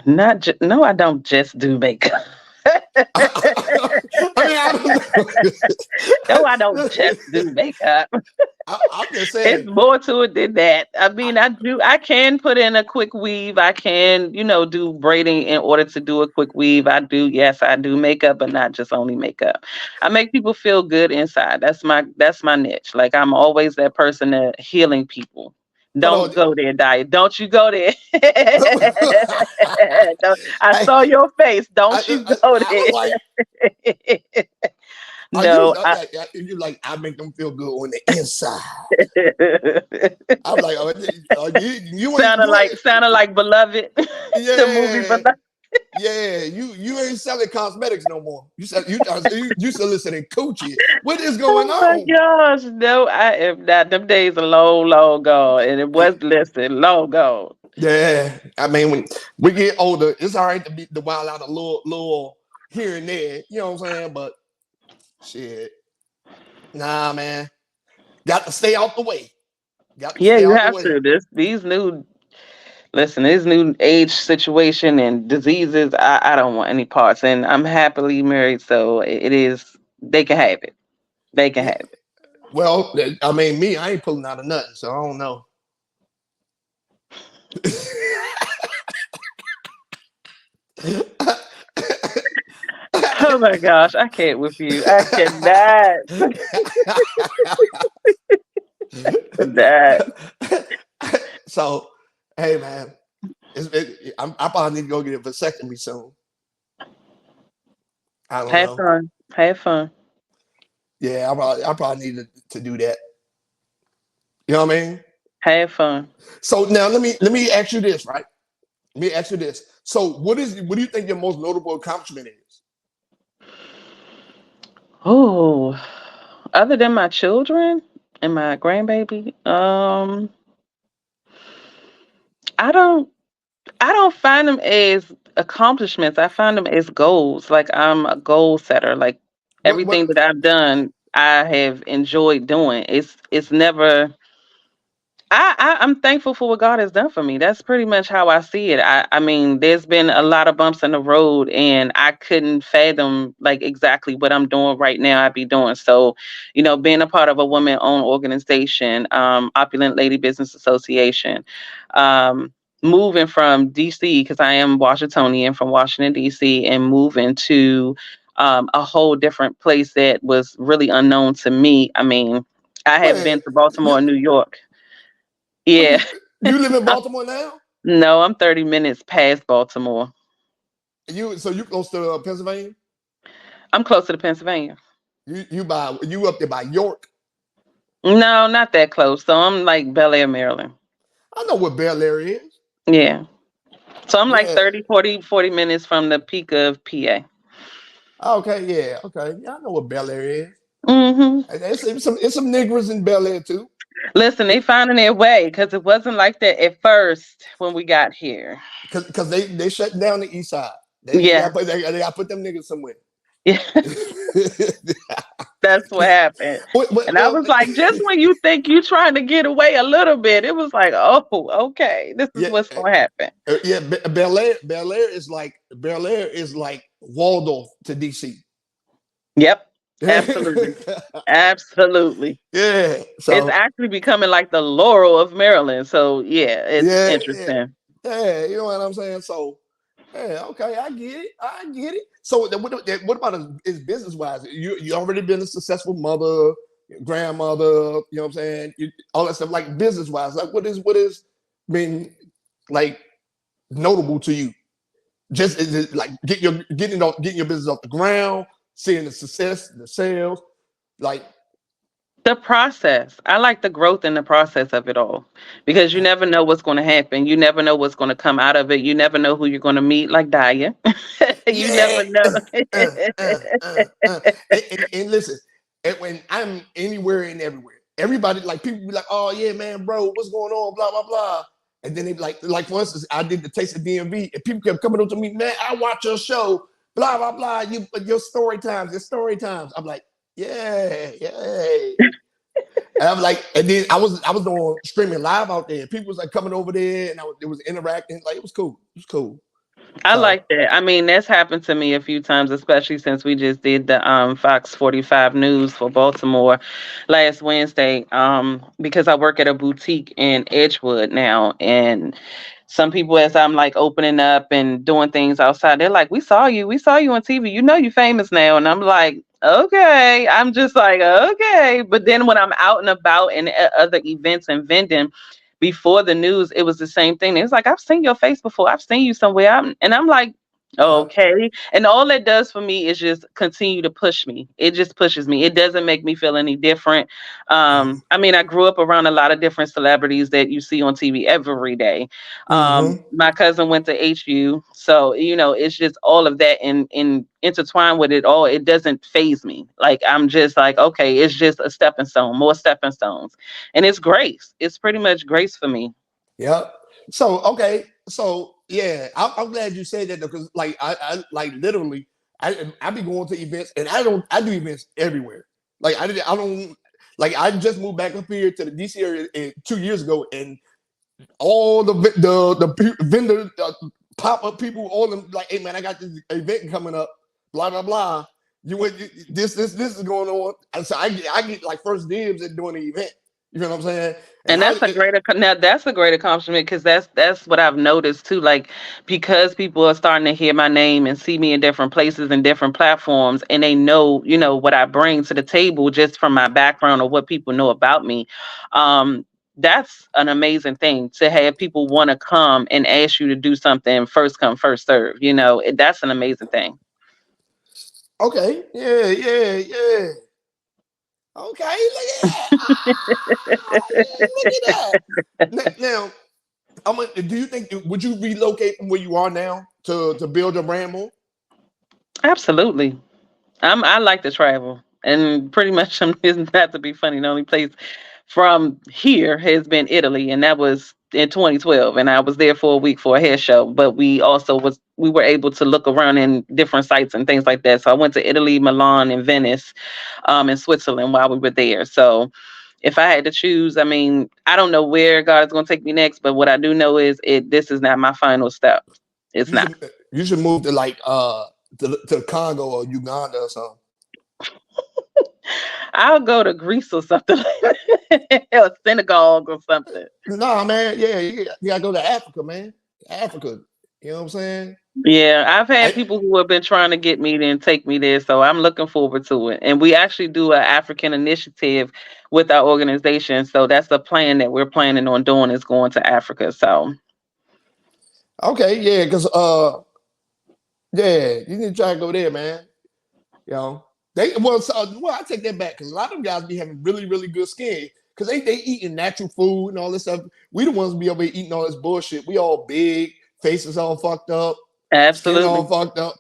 No, I don't just do makeup.
I mean, I
No, I
don't
don't
know.
just do makeup.
I'm just
It's
saying.
more to it than that. I
I,
mean, I can put in a quick weave. I can, do braiding in order to do a quick weave. Yes, I do makeup, but not just only makeup. I make people feel good inside. That's my niche. Like, I'm always that person that healing people.
hold on.
Don't go there, Diet. Don't you go there. I
I,
saw your face. Don't you go
I was like,
there.
are you?
No,
You like? I make them feel good on the inside. I'm like, oh,
sounded
you
like
ain't,
sounded like Beloved, the movie
yeah,
Beloved.
yeah. You ain't selling cosmetics no more. You soliciting coochie. What is going
Oh my
on?
gosh, no, I am not. Them days are long, long gone, and it was listen, long gone.
Yeah, I mean, when we get older, it's all right to be the wild out a little here and there. You know what I'm saying? But shit, nah, man, got to stay out the way. Got to
Yeah,
stay
you
out the
have
way.
to. This new age situation and diseases. I don't want any parts, and I'm happily married, so it is. They can have it. They can
Yeah.
have it.
Well, I mean, I ain't pulling out of nothing, so I don't know.
Oh my gosh, I can't with you. I cannot. That.
So, hey, man, I probably need to go get a vasectomy soon. I don't
Have
know.
fun. Have fun.
Yeah, I probably need to do that. You know what I mean?
Have fun.
So now let me ask you this, right? Let me ask you this. So what do you think your most notable accomplishment is?
Oh, other than my children and my grandbaby, I don't I don't find them as accomplishments. I find them as goals. Like, I'm a goal setter. Like,
What
everything that I've done, I have enjoyed doing. It's never I'm thankful for what God has done for me. That's pretty much how I see it. I mean, there's been a lot of bumps in the road, and I couldn't fathom like exactly what I'm doing right now. I'd be doing so, being a part of a woman-owned organization, Opulent Lady Business Association, moving from DC because I am Washingtonian from Washington DC, and moving to a whole different place that was really unknown to me. I mean, I have
wait,
been to Baltimore
you
and New York.
what
Yeah.
you live in Baltimore now?
No, I'm 30 minutes past Baltimore.
You close to Pennsylvania?
I'm closer to Pennsylvania.
You up there by York?
No, not that close. So I'm like Bel Air, Maryland.
I know what Bel Air is.
Yeah. So I'm like
Yeah.
30, 40 minutes from the peak of PA.
Okay. Yeah. Okay. Yeah, I know what Bel Air is.
Hmm.
And it's some niggers in Bel Air too.
Listen, they finding their way because it wasn't like that at first when we got here.
Because they shut down the east side.
Yeah.
They got to put them niggas somewhere.
Yeah. That's what happened. And I
Well,
was like, just when you think you trying to get away a little bit, it was like, oh, okay, this is
yeah,
what's going to happen.
yeah. Bel Air is like Waldorf to DC.
Yep. Absolutely. Absolutely.
Yeah.
It's
So
actually becoming like the Laurel of Maryland. So yeah, it's
yeah, yeah,
interesting.
yeah. You know what I'm saying? So yeah, okay, I get it. I get it. So what about is business wise? You already been a successful mother, grandmother. You know what I'm saying? All that stuff like business wise. Like what is been like notable to you? Just like getting your business off the ground, seeing the success, the sales, like
The process. I like the growth in the process of it all because you never know what's going to happen. You never know what's going to come out of it. You never know who you're going to meet, like Daya. You
yeah,
never know.
and listen, and when I'm anywhere and everywhere, everybody like people be like, oh yeah, man, bro, what's going on, blah blah blah. And then they be like for instance, I did the Taste of DMV, and people kept coming up to me, man, I watch your show, blah blah blah. Your story times. I'm like, yeah, yeah. And I'm like, and then I was doing streaming live out there. People was like coming over there, and it was interacting. Like it was cool. It was cool.
I
So
like that. I mean, that's happened to me a few times, especially since we just did the Fox 45 News for Baltimore last Wednesday. Because I work at a boutique in Edgewood now, and some people, as I'm like opening up and doing things outside, they're like, we saw you on TV. You know, you famous now," and I'm like, "Okay." I'm just like, "Okay," but then when I'm out and about and at other events and vending before the news, it was the same thing. It was like, I've seen your face before. I've seen you somewhere. And I'm like,
yeah.
okay. And all it does for me is just continue to push me. It just pushes me. It doesn't make me feel any different. I mean, I grew up around a lot of different celebrities that you see on TV every day.
Mm-hmm.
My cousin went to HU. So, it's just all of that and intertwined with it all. It doesn't phase me. Like, I'm just like, okay, it's just a stepping stone, more stepping stones. And it's grace. It's pretty much grace for me.
Yep. So okay. So yeah, I'm glad you said that because like I like literally I be going to events and I do events everywhere. Like I don't like I just moved back up here to the DC area 2 years ago and all the vendor pop up people all them like hey man I got this event coming up blah blah blah. This is going on. And so I get like first dibs at doing the event. You know what I'm saying? And
And
I
that's a great accomplishment because that's what I've noticed too. Like, because people are starting to hear my name and see me in different places and different platforms, and they know, what I bring to the table just from my background or what people know about me. Um, that's an amazing thing to have people want to come and ask you to do something first come, first serve. That's an amazing thing.
okay, yeah, yeah, yeah. Okay, look at that. Now, do you think would you relocate from where you are now to build your brand more?
Absolutely. I like to travel, and pretty much isn't that to be funny. The only place from here has been Italy, and that was in 2012. And I was there for a week for a hair show. But we were able to look around in different sites and things like that. So I went to Italy, Milan, and Venice, and Switzerland while we were there. So if I had to choose, I mean, I don't know where God is going to take me next, but what I do know is this is not my final step. It's
You
not.
should move to like to Congo or Uganda or something.
I'll go to Greece or something like that, or synagogue or something.
Nah, man, yeah, you gotta go to Africa, man. Africa, you know what I'm saying?
Yeah, I've had
I,
people who have been trying to get me there and take me there, so I'm looking forward to it. And we actually do an African initiative with our organization, so that's a plan that we're planning on doing is going to Africa. So
okay, yeah, because yeah, you need to try to go there, man. You know, I take that back because a lot of them guys be having really, really good skin because they eating natural food and all this stuff. We the ones be over here eating all this bullshit. We all big, faces all fucked up, skin all
absolutely.
fucked up,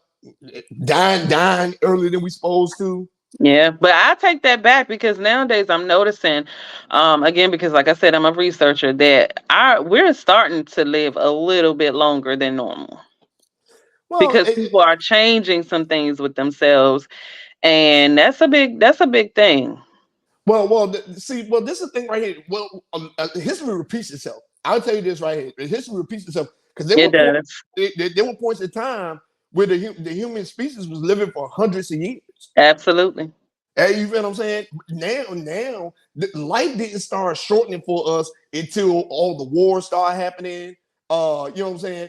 dying earlier than we supposed to.
Yeah, but I take that back because nowadays I'm noticing, again, because like I said, I'm a researcher that we're starting to live a little bit longer than normal
Well,
because people are changing some things with themselves, and that's a big thing.
well, this is the thing right here. Well, history repeats itself. I'll tell you this right here. History repeats itself because
It does.
there were points in time where the human species was living for hundreds of years.
Absolutely.
Hey, you feel what I'm saying? Now, the life didn't start shortening for us until all the wars started happening. You know what I'm saying?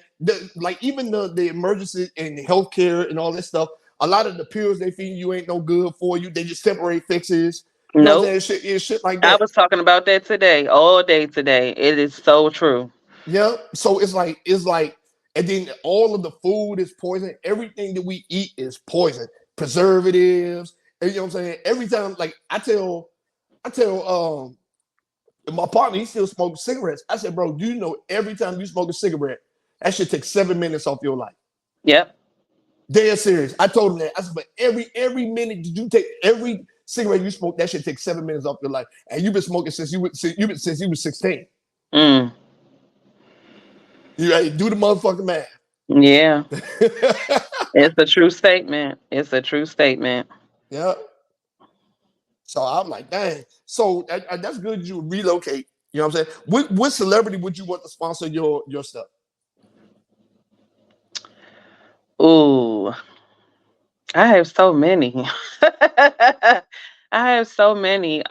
Like even the emergency in healthcare and all this stuff. A lot of the pills they feed you ain't no good for you. They just temporary fixes. You know what
Nope.
I'm saying? Shit like
I
that.
was talking about that today, all day today. It is so true.
Yeah. So it's like And then all of the food is poison. Everything that we eat is poison. Preservatives. And you know what I'm saying? Every time, like I tell my partner, he still smokes cigarettes. I said, bro, do you know every time you smoke a cigarette, that should take 7 minutes off your life?
Yep.
Dead serious. I told him that. I said, but every minute did you take every cigarette you smoke, that should take 7 minutes off your life. And you've been smoking since you was 16.
Mm.
You ready? Do the motherfucking math.
Yeah. It's a true statement. It's a true statement.
Yeah. So I'm like, dang. So that's good you relocate. You know what I'm saying? What celebrity would you want to sponsor your stuff?
Ooh, I have so many. I have so many.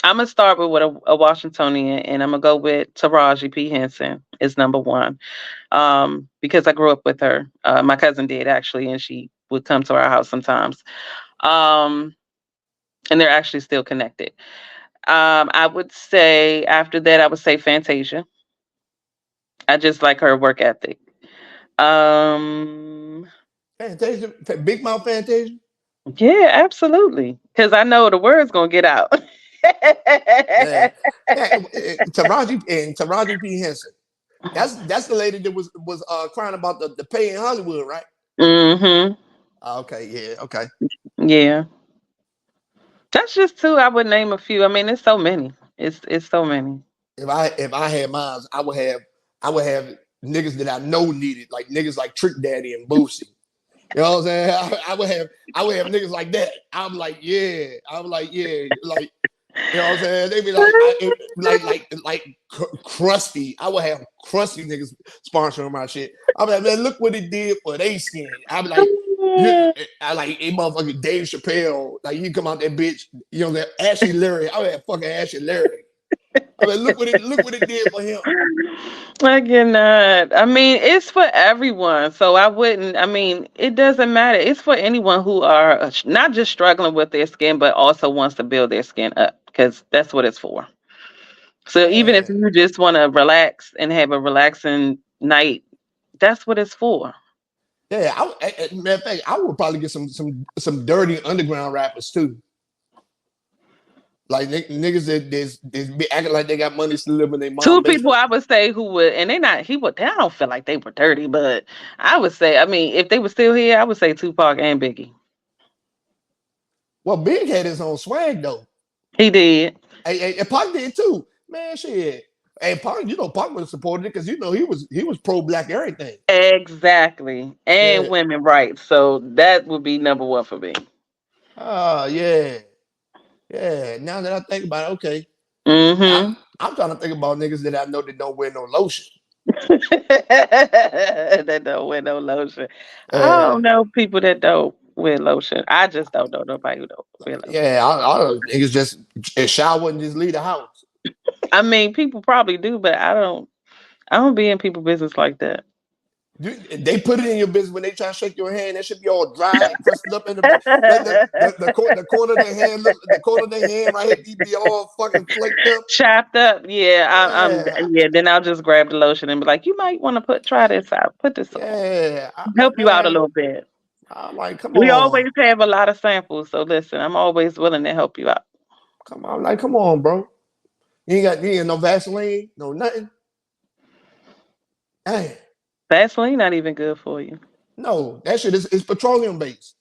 I'm gonna start with a Washingtonian, and I'm gonna go with Taraji P Henson is number one. Because I grew up with her. My cousin did actually, and she would come to our house sometimes. Um, and they're actually still connected. I would say after that, I would say Fantasia. I just like her work ethic. Um,
Fantasia, Big Mouth Fantasia.
yeah, absolutely. Because I know the word's gonna get out.
Yeah, yeah. Taraji P Henson. That's the lady that was crying about the pay in Hollywood, right?
Hmm.
Okay, yeah, okay.
Yeah, that's just two. I would name a few. I mean, it's so many. It's so many.
If I had mine, I would have niggas that I know needed, like niggas like Trick Daddy and Boosie. You know what I'm saying? I would have niggas like that. I'm like, yeah. I'm like, yeah. Like, you know what I'm saying? They be like, Crusty. I would have Crusty niggas sponsoring my shit. I'm like, man, look what it did for they skin. I'm like, I like a motherfucking Dave Chappelle. Like, you come out that bitch, you know that Ashley Larry. I would have fucking Ashley Larry. I mean, look what it did for him.
I cannot. I mean, it's for everyone. So I wouldn't, I mean, it doesn't matter. It's for anyone who are not just struggling with their skin, but also wants to build their skin up because that's what it's for. So even if
Yeah.
you just want to relax and have a relaxing night, that's what it's for.
Yeah, matter of fact, I would probably get some dirty underground rappers too. Like niggas that be acting like they got money to live in their mom
Two people
basement.
I would say who would, and they not, he would, I don't feel like they were dirty, but I would say, I mean, if they were still here, I would say Tupac and Biggie.
Well, Big had his own swag though.
He did.
And Pac did too. Man, shit. And Pac, Pac would have supported it because he was pro black everything.
Exactly.
Yeah.
And women rights. So that would be number one for me.
Oh yeah. Yeah. Now that I think about it, okay. I,
Mm-hmm.
I'm trying to think about niggas that I know that don't wear no lotion.
That don't wear no lotion. I
Uh,
don't know people that don't wear lotion. I just don't know nobody who don't wear lotion.
yeah, I don't niggas just shower and just leave the house.
I mean, people probably do, but I don't. I don't be in people business like that.
They put it in your business when they try to shake your hand. That should be all dry and crusted up in the corner of their hand. Look, the corner of their hand right here be all fucking flaked up.
Chopped up, yeah.
Yeah,
Yeah. Then I'll just grab the lotion and be like, "You might want to try this out. Put this on.
yeah. I'm
Help
like,
you out a
man,
little bit."
I'm like, come
We
on,
always have a lot of samples, so listen, I'm always willing to help you out.
come on, like, come on, bro. You ain't no Vaseline, no nothing. Hey,
Vaseline not even good for you.
no, that shit is petroleum based.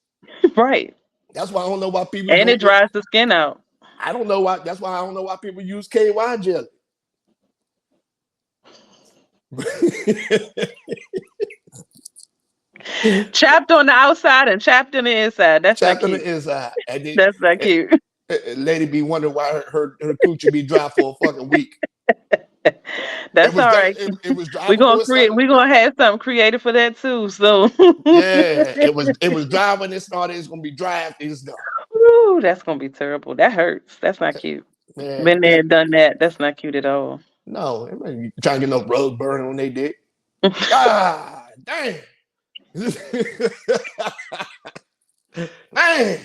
Right.
That's why I don't know why people
And it
don't.
dries the skin out.
I don't know why. That's why I don't know why people use KY jelly.
Chapped on the outside and chapped on the inside. That's not
Chapped on
cute.
the inside, and then
That's not cute.
lady be wondering why her coochie be dry for a fucking week. It
That's
was
all
dry.
right.
It was dry
We're gonna
before it
create
started.
we're gonna have something creative for that too. So
Yeah, it was dry when it started. It's gonna be dry after it's done.
Ooh, that's gonna be terrible. That hurts. That's not cute.
Yeah,
Been there, done that. That's not cute at all.
no, you trying to get no rug burn on they dick. God damn. Man.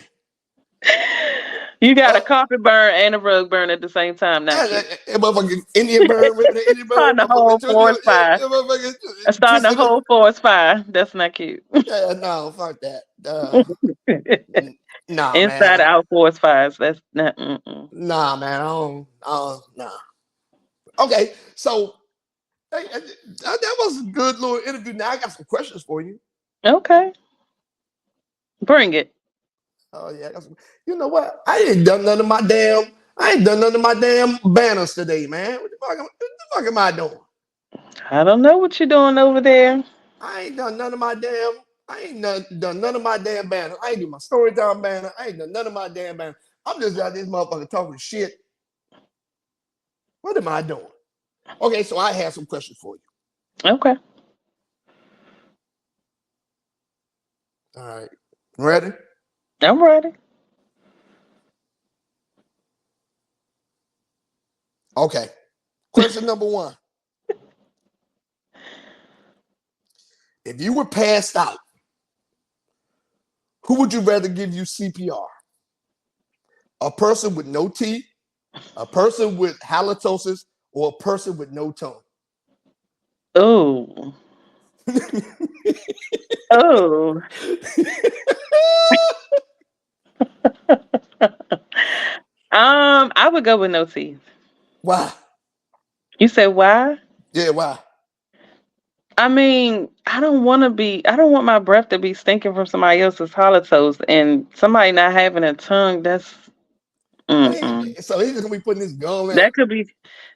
You got a
Uh,
carpet burn and a rug burn at the same time. Not cute.
motherfucking Indian burn, ripping the Indian burn,
Starting the
motherfucker,
whole forest fire.
motherfucker
Starting the
twisted it.
whole forest fire. That's not cute.
Yeah, no, fuck that. Nah,
Inside
man.
out forest fires. That's not. Mm-mm.
Nah, man. Nah. Okay, so that was a good little interview. Now I got some questions for you.
Okay, bring it.
Oh yeah, I got some. You know what? I ain't done none of my damn. I ain't done none of my damn banners today, man. What the fuck am I doing?
I don't know what you're doing over there.
I ain't done none of my damn. I ain't done none of my damn banners. I ain't do my story time banner. I ain't done none of my damn banners. I'm just out this motherfucker talking shit. What am I doing? Okay, so I have some questions for you.
Okay,
All right, ready?
I'm ready.
Okay. Question number one: if you were passed out, who would you rather give you CPR? A person with no teeth, a person with halitosis, or a person with no tongue?
Oh, oh. I would go with no teeth.
Why?
You said why?
Yeah, why?
I mean, I don't want my breath to be stinking from somebody else's halitosis and somebody not having a tongue. That's mm-mm.
So he's just gonna be putting this gum at
That could be,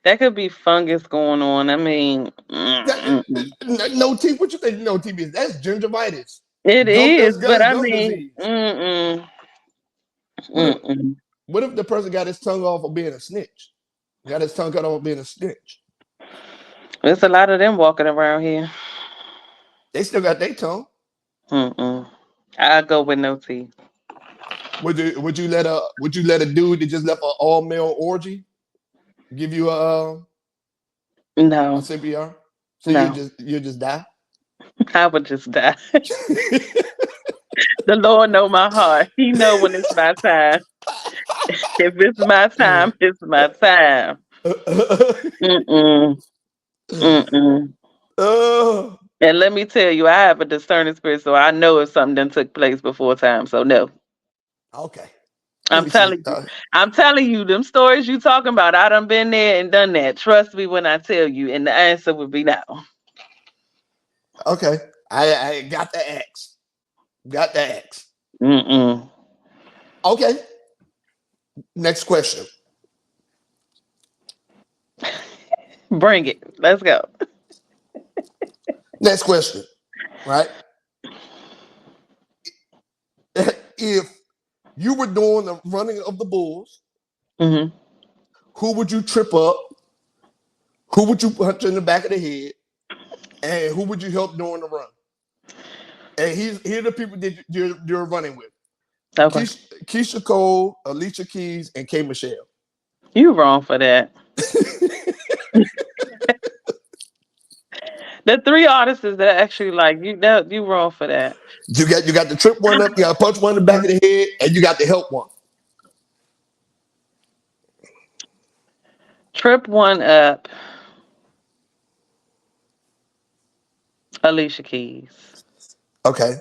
that could be fungus going on. I mean, mm-mm.
no teeth. What you think no teeth is? That's gingivitis.
It is, but
That's
I
gum
mean,
disease.
mm-mm,
What if
mm-mm.
what if the person got his tongue off of being a snitch? Got his tongue cut off of being a snitch.
There's a lot of them walking around here.
They still got their tongue.
Mm-mm. I go with no teeth.
Would you let a dude that just left an all male orgy give you a
No,
CPR? So
no,
you just die?
I would just die. The Lord know my heart. He know when it's my time. If it's my time, it's my time. Mm-mm. Mm-mm.
Oh,
And let me tell you, I have a discerning spirit, so I know if something done took place before time. So no.
okay. Let
I'm
me see.
telling you. I'm telling you, them stories you talking about, I done been there and done that. Trust me when I tell you. And the answer would be no.
Okay. I got the X. Got the X.
Mm-mm.
Okay. Next question.
Bring it. Let's go.
Next question. Right? If you were doing the running of the bulls,
Hmm.
who would you trip up? Who would you punch in the back of the head? And who would you help during the run? And here are the people that you're running with.
Okay.
Keisha Cole, Alicia Keys, and K. Michelle.
You wrong for that. The three artists that actually like you, that you wrong for that.
You got the trip one up, you got to punch one in the back of the head, and you got the help one.
Trip one up, Alicia Keys.
Okay.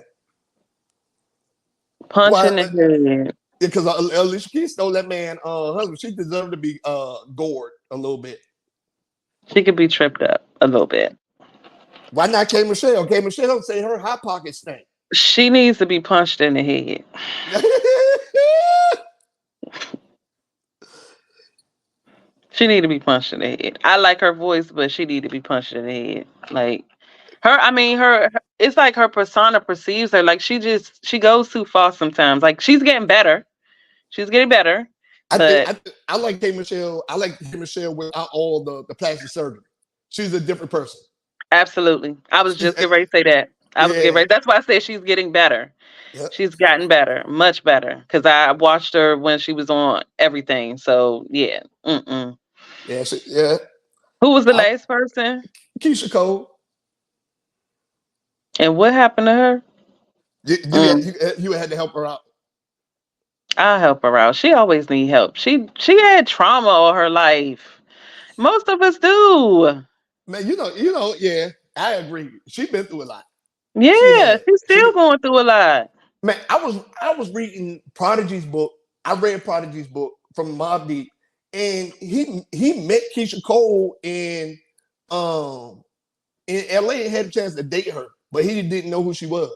Punch
Why?
in the head.
Because Alicia Keys stole that man husband. She deserved to be gored a little bit.
She could be tripped up a little bit.
Why not K. Michelle? K. Michelle don't say her hot pocket stink.
She needs to be punched in the head. She need to be punched in the head. I like her voice, but she need to be punched in the head. Like her, I mean, it's like her persona perceives her. Like she goes too far sometimes. Like she's getting better. She's getting better,
I think
but
I like K. Michelle. I like K. Michelle without all the plastic surgery. She's a different person.
absolutely. I was
She's
just getting ready to say that. I was getting
yeah,
ready. That's why I said she's getting better.
yeah,
She's gotten better, much better. Because I watched her when she was on everything. So yeah. Mm-mm.
yeah.
Who was the
I,
last person?
Keisha Cole.
And what happened to her?
You, you, had,
Mm.
you, you had to help her out.
I'll help her out. She always need help. She had trauma all her life. Most of us do.
Man, yeah, I agree. She been through a lot. She
Yeah,
had
she's
she
still going through a lot.
man, I was reading Prodigy's book. I read Prodigy's book from Mobb Deep, and he met Keisha Cole um in LA and had a chance to date her, but he didn't know who she was.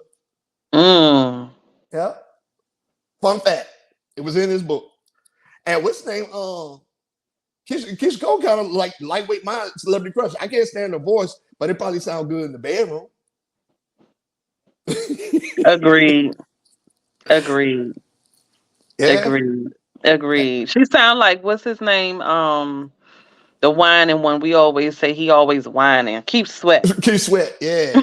Mm.
Yeah. Fun fact. It was in his book. And what's his name? Keisha Cole kind of like lightweight my celebrity crush. I can't stand her voice, but it probably sounds good in the bedroom.
Agreed. Agreed.
Yeah.
Agreed. Agreed. She sound like what's his name? The whining one. We always say he always whining. Keep sweat.
Keith Sweat, yeah.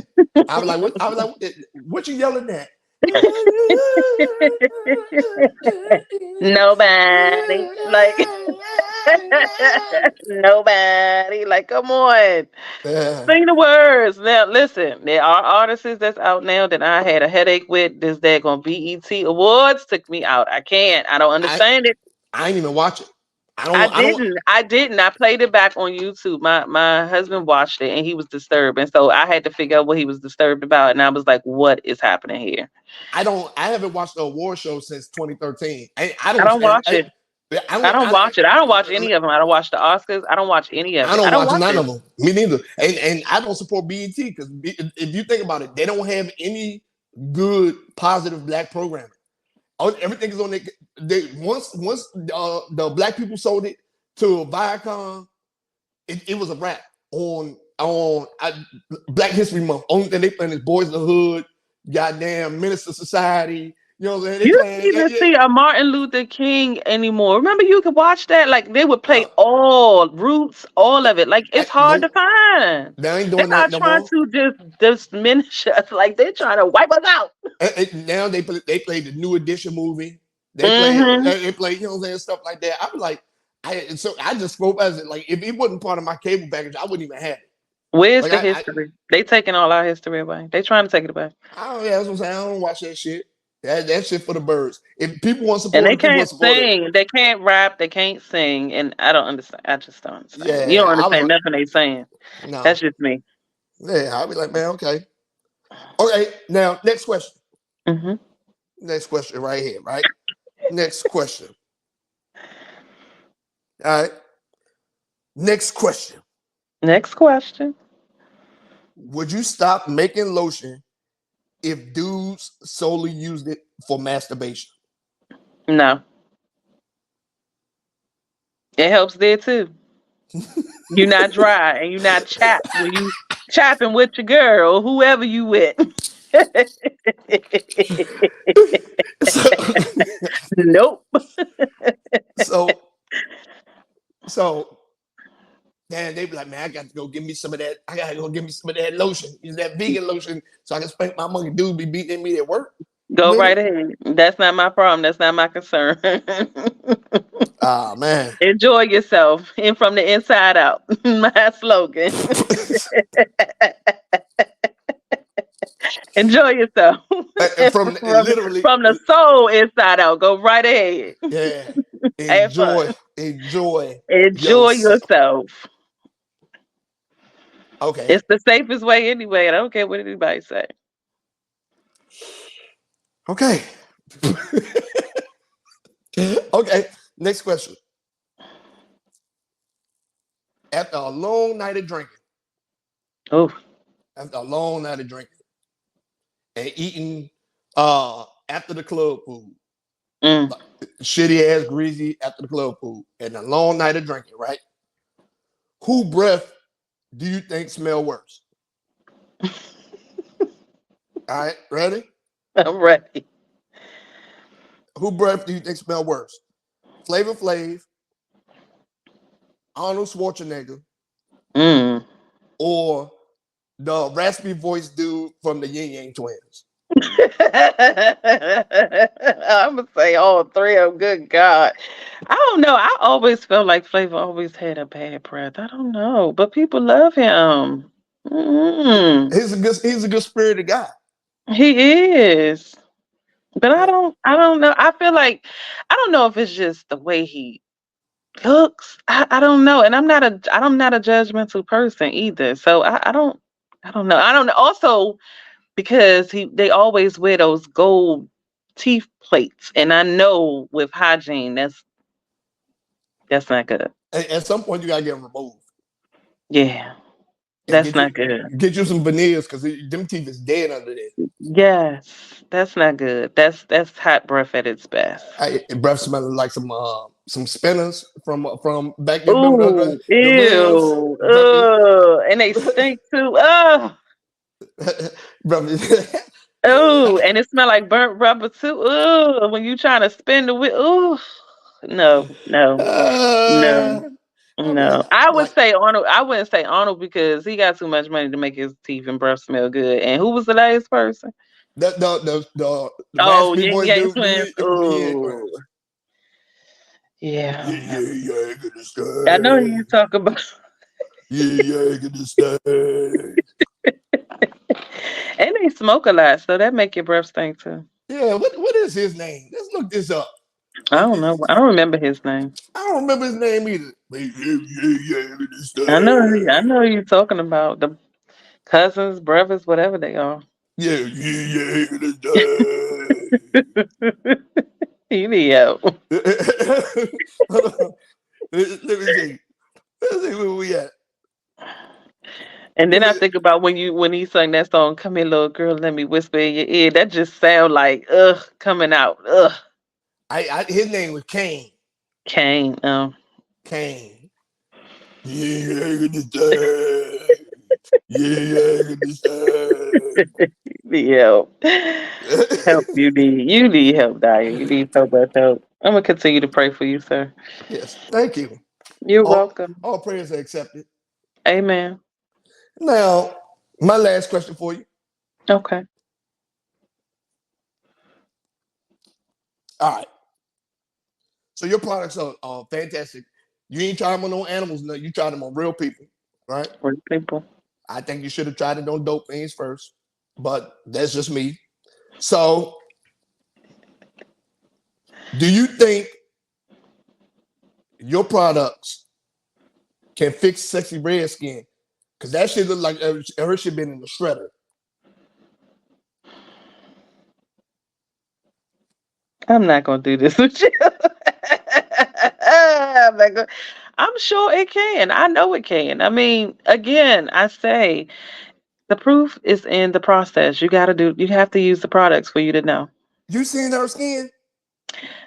What you yelling at?
Nobody. Like nobody. Like, come on.
Yeah.
Sing the words. Now, listen, there are artists that's out now that I had a headache with. This daggone BET Awards took me out. I can't. I don't
I
understand it.
I ain't even watch it. I
I
don't I don't
didn't. I didn't. I played it back on YouTube. My husband watched it and he was disturbed. And so I had to figure out what he was disturbed about. And I was like, what is happening here?
I haven't watched the award show since 2013.
I don't watch it.
I
I
don't
don't watch it. I don't watch
I,
any of them. I don't watch the Oscars. I don't watch any of
I
it. I
don't
don't
watch
watch
none
it.
of them. Me neither. And I don't support BET because if you think about it, they don't have any good positive black programming. Everything is on once the black people sold it to Viacom, it was a wrap on Black History Month. Only thing they playing is Boys in the Hood, goddamn Minister Society. You know what I'm saying? They
You don't
playing
even see a Martin Luther King anymore. Remember, you could watch that. Like they would play all Roots, all of it. Like it's hard
no,
to find.
they ain't
They're
doing that
not
no
trying
more.
to just diminish us. Like they're trying to wipe us out.
Now they play the New Edition movie.
Hmm.
They play, you know what I'm saying, stuff like that. I was like, I just spoke as it like if it wasn't part of my cable package, I wouldn't even have it.
Where's
Like
the history? They taking all our history away. They trying to take it away,
I don't, yeah, that's what I'm saying. I don't watch that shit. That shit for the birds. If people want to
and
support
they
it, people
can't
want to support it.
sing. They can't rap. They can't sing. And I don't understand. I just don't understand. You
Yeah,
don't
I was
understand
like,
nothing they saying.
no.
That's just me.
Yeah, I'll be like, man, okay. Okay, now next question.
Hmm.
Next question right here, right? Next question. All right. Next question.
Next question.
Would you stop making lotion if dudes solely used it for masturbation?
No, it helps there too. You're not dry and you're not chapped when you chapping with your girl or whoever you with.
so,
Nope.
so, so, man, they be like, man, I got to go give me some of that. I got to go give me some of that lotion. Use that vegan lotion so I can spank my monkey. Dude be beating me at work
Go
with
right
it.
ahead. That's not my problem. That's not my concern.
Ah, man.
Enjoy yourself and from the inside out. My slogan. Enjoy yourself.
From
from,
literally,
from the soul inside out. Go right ahead.
yeah.
Have
Enjoy,
fun.
enjoy
Enjoy
yourself.
yourself.
Okay.
It's the safest way anyway. And I don't care what anybody say.
Okay. Okay. Next question. After a long night of drinking,
Oh,
after a long night of drinking and eating after the club food,
mm.
like, shitty ass greasy after the club food, and a long night of drinking, right? Who breath do you think smell worse? All right, ready?
I'm ready.
Who breath do you think smell worse? Flavor Flav, Arnold Schwarzenegger,
Mm.
or the raspy voice dude from the Yin Yang Twins?
I'm gonna say all three of them. Good God, I don't know. I always felt like Flavor always had a bad breath. I don't know, but people love him. Mm.
He's a good spirited guy.
He is. But
Yeah.
I don't know. I feel like I don't know if it's just the way he looks. I don't know. And I'm not a judgmental person either. So I don't know. I don't know. Also because they always wear those gold teeth plates. And I know with hygiene that's not good.
At some point, you gotta get them removed
Yeah.
and
That's not good.
get you some veneers because them teeth is dead under there.
Yes. That's not good. That's hot breath at its best.
Breath smelling like some spinners from back there. Remember
Ooh,
the rims?
ew,
Breath,
and they stink too. Ugh.
breath.
Ooh, and it smell like burnt rubber too. Ooh, when you trying to spin the wheel. Ooh, no, no,
uh,
no,
I'll be
no. I would
like
say Arnold. I wouldn't say Arnold because he got too much money to make his teeth and breath smell good. And who was the last person?
the
Oh,
raspy
Yin
voice
Yang
dude from
twins.
the Yin
Ooh,
twins. Yeah,
yeah.
yeah, yeah, gonna
I know who you
stay.
talk about.
Yeah, yeah, gonna stay.
And they smoke a lot, so that make your breath stink too.
Yeah, what is his name? Let's look this up.
I don't know. I don't remember his name.
I don't remember his name either. Yeah, yeah, yeah, gonna
I
stay.
know who you're talking about. The cousins, brothers, whatever they are.
Yeah, yeah, yeah, gonna stay.
You need help.
Hold on. Let me see. Let's see where we at.
And
Let
then I
me.
think about when he sang that song, "Come here, little girl, let me whisper in your ear." That just sound like coming out. Ugh,
His name was Kane.
Kane.
Kane. Yeah, gonna stay. Yeah, gonna stay.
You need help. Help you need help, Daya. You need so much help. I'm gonna continue to pray for you, sir.
Yes, thank you.
You're
All
welcome.
all prayers are accepted.
Amen.
Now, my last question for you.
Okay.
All right. So your products are fantastic. You ain't try them on no animals, no. You tried them on real people, right?
With people.
I think you should have tried it on dope things first, but that's just me. So, do you think your products can fix sexy red skin? Because that shit look like her shit been in the shredder.
I'm not gonna do this with you. I'm not gonna, I'm sure it can. I know it can. I mean, again, I say the proof is in the process. You have to use the products for you to know.
You seen her skin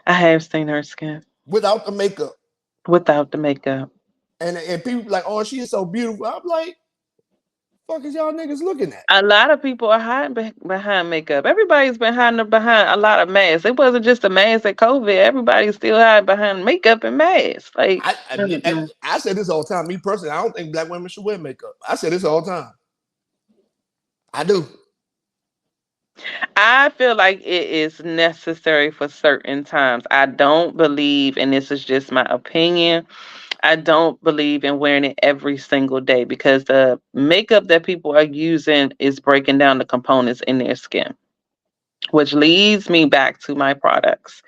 I have seen her skin
without the makeup,
without the makeup.
and people be like, oh, she is so beautiful. I'm like, fuck is y'all niggas looking at?
A lot of people are hiding behind makeup. Everybody's been hiding behind a lot of masks. It wasn't just a mask at COVID. Everybody's still hiding behind makeup and masks. Like, mm-mm.
I say this all the time. Me personally, I don't think black women should wear makeup. I say this all the time. I do.
I feel like it is necessary for certain times. I don't believe, and this is just my opinion, I don't believe in wearing it every single day because the makeup that people are using is breaking down the components in their skin, which leads me back to my products.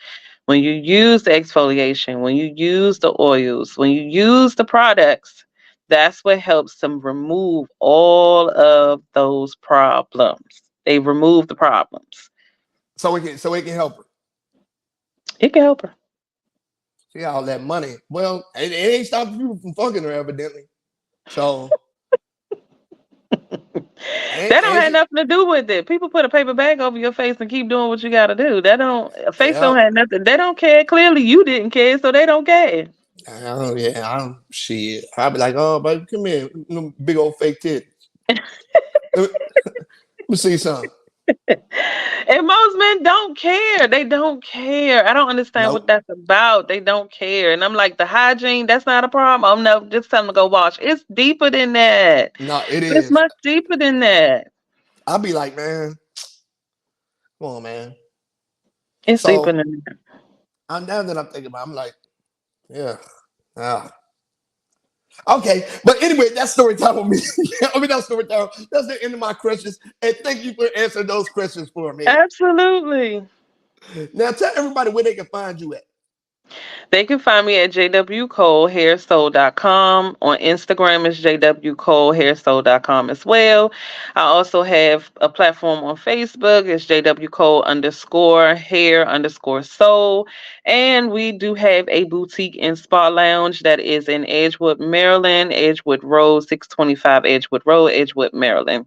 When you use the exfoliation, when you use the oils, when you use the products, that's what helps them remove all of those problems. They remove the problems.
So it can help her.
It can help her.
She got all that money. Well, it ain't stopping people from fucking her evidently. So
That don't
and
have
she,
nothing to do with it. People put a paper bag over your face and keep doing what you gotta do. That don't face
yeah,
don't have nothing. They don't care. Clearly you didn't care, so they don't care.
I don't shit. I'll be like, oh, baby, come here, big old fake titties. Let me see something.
And most men don't care. They don't care. I don't understand what
Nope.
that's about. They don't care. And I'm like, the hygiene, that's not a problem. Oh no, just tell them to go wash. It's deeper than that.
No, it
It's
is.
much deeper than that.
I'll be like, man, come on, man.
It's deeper
So
than that.
I'm now that I'm thinking about it, I'm like, yeah. Ah. Okay, but anyway, that's story time with me. I mean, that's story time. That's the end of my questions. And thank you for answering those questions for me.
Absolutely.
Now tell everybody where they can find you at.
They can find me at jwcolehairstyle.com. On Instagram is jwcolehairstyle.com as well. I also have a platform on Facebook. It's jwcole_hair_soul. And we do have a boutique and spa lounge that is in Edgewood, Maryland, Edgewood Road, 625 Edgewood Road, Edgewood, Maryland.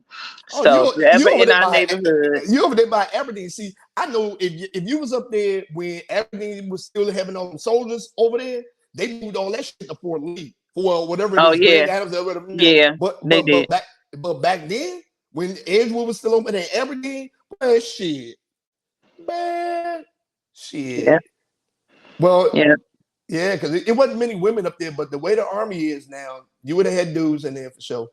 Oh,
So if you're
you
ever
over
in
there
our
by
neighborhood,
you over there by Aberdeen. See, I know if you was up there when Aberdeen was still having all them soldiers over there, they moved all that shit to Fort Lee for whatever it
oh
is,
yeah,
Grand Adams or whatever now.
yeah,
But
they
but
did.
but back but back then when Edgewood was still open in Aberdeen, man, man,
Yeah,
shit. Well,
yeah.
yeah, because it wasn't many women up there, but the way the army is now, you would have had dudes in there for sure.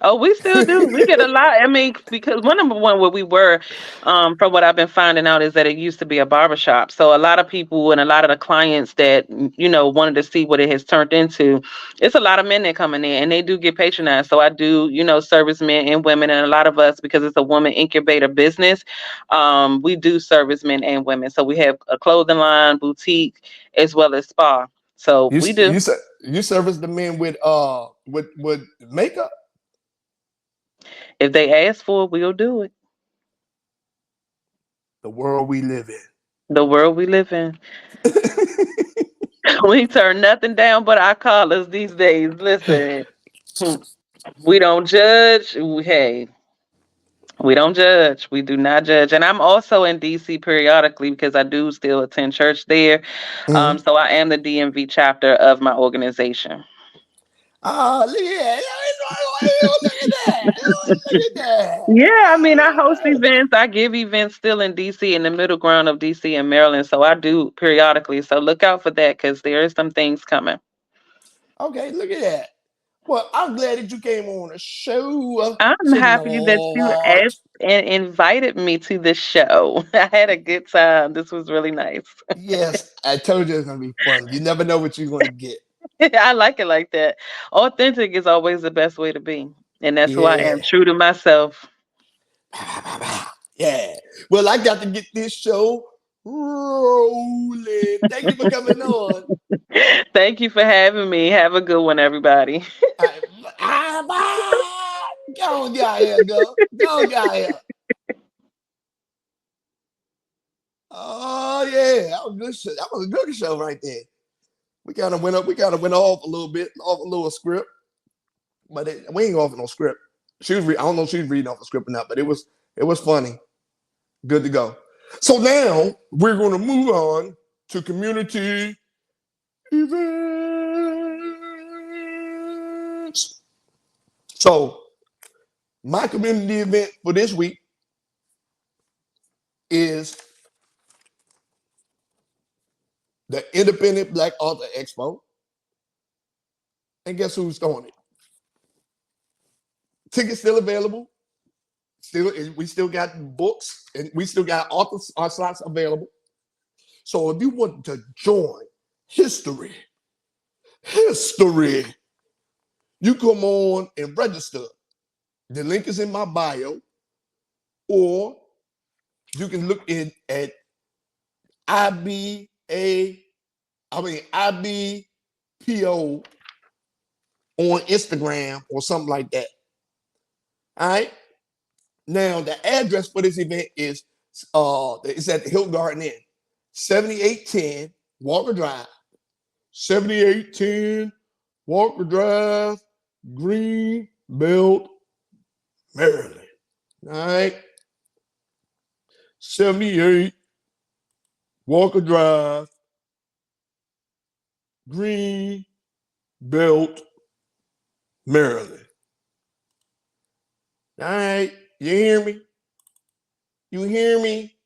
Oh, we still do. We get a lot. I mean, because one number one where we were, from what I've been finding out, is that it used to be a barbershop. So a lot of people and a lot of the clients that wanted to see what it has turned into, it's a lot of men that coming in and they do get patronized. So I do, service men and women, and a lot of us, because it's a woman incubator business, we do service men and women. So we have a clothing line, boutique, as well as spa. So
You
we
you
do.
you service the men with makeup.
If they ask for it, we'll do it.
The world we live
The world we live in.
in.
We turn nothing down but our collars these days. Listen, hmm, we don't judge. Hey, we don't judge. We do not judge. And I'm also in DC periodically because I do still attend church there.
Mhm.
So I am the DMV chapter of my organization.
Oh, look at that! Look at that! Look at that!
Yeah, I mean, I host events. I give events still in DC, in the middle ground of DC and Maryland. So I do periodically. So look out for that because there is some things coming.
Okay, look at that. Well, I'm glad that you came on the show
I'm happy that you
tonight.
asked and invited me to the show. I had a good time. This was really nice.
Yes, I told you it's gonna be fun. You never know what you're gonna get.
I like it like that. Authentic is always the best way to be. And that's who I am,
Yeah.
true to myself.
Yeah. Well, I got to get this show rolling. Thank you for coming on.
Thank you for having me. Have a good one, everybody.
All right. Bye. Go on, get out here, girl. Go on, get out here. Oh yeah, that was a good show. That was a good show right there. We kind of went up. We kind of went off a little bit, off a little script, but we ain't off no script. I don't know if she was reading off the script or not, but it was funny. Good to go. So now we're going to move on to community events. So my community event for this week is the Independent Black Author Expo. And guess who's throwing it? Tickets still available. We still got books and we still got authors slots available. So if you want to join history, you come on and register. The link is in my bio, or you can look in at IBPO on Instagram or something like that. All right. Now the address for this event is it's at the Hill Garden Inn, 7810 Walker Drive, 7810 Walker Drive, Greenbelt, Maryland. All right. 78 Walker Drive, Greenbelt, Maryland. All right. You hear me? You hear me?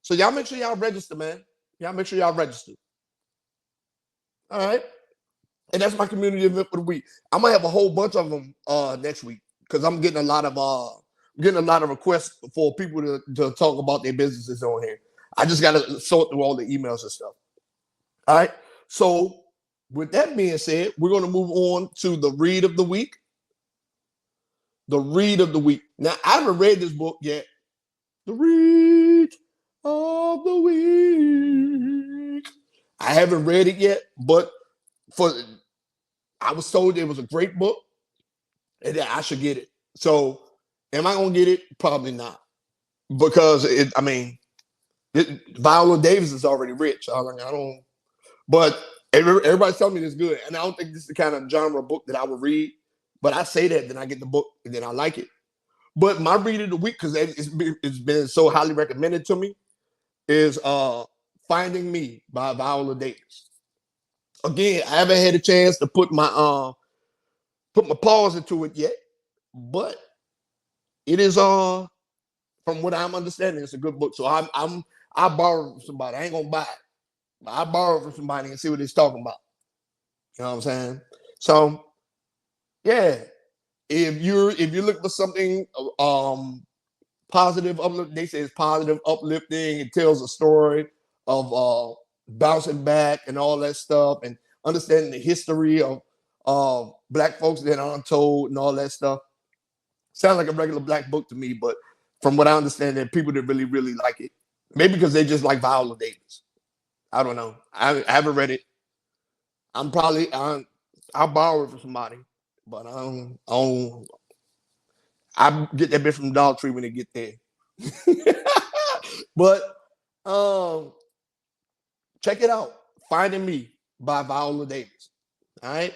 So y'all make sure y'all register, man. Y'all make sure y'all register. All right. And that's my community event for the week. I'm gonna have a whole bunch of them next week because I'm getting a lot of requests for people to talk about their businesses on here. I just gotta sort through all the emails and stuff. All right. So with that being said, we're gonna move on to the read of the week. The read of the week. Now I haven't read this book yet. The read. of the week. I haven't read it yet, but for I was told it was a great book and that I should get it. So, am I gonna get it? Probably not, because I mean, Viola Davis is already rich. I don't. But everybody's telling me it's good, and I don't think this is the kind of genre book that I would read. But I say that, then I get the book, and then I like it. But my read of the week, because it's been so highly recommended to me, is Finding Me by Viola Davis. Again, I haven't had a chance to put my paws into it yet, but it is from what I'm understanding, it's a good book. So I borrow from somebody. I ain't gonna buy it. I borrow from somebody and see what it's talking about. You know what I'm saying? So yeah, if you're looking for something positive, they say it's positive, uplifting. It tells a story of bouncing back and all that stuff, and understanding the history of black folks that aren't told and all that stuff. Sounds like a regular black book to me, but from what I understand, there are people that really, really like it. Maybe because they just like Viola Davis. I don't know. I haven't read it. I'll borrow it from somebody, but I get that bit from Dollar Tree when it get there. But um, check it out. Finding Me by Viola Davis. All right,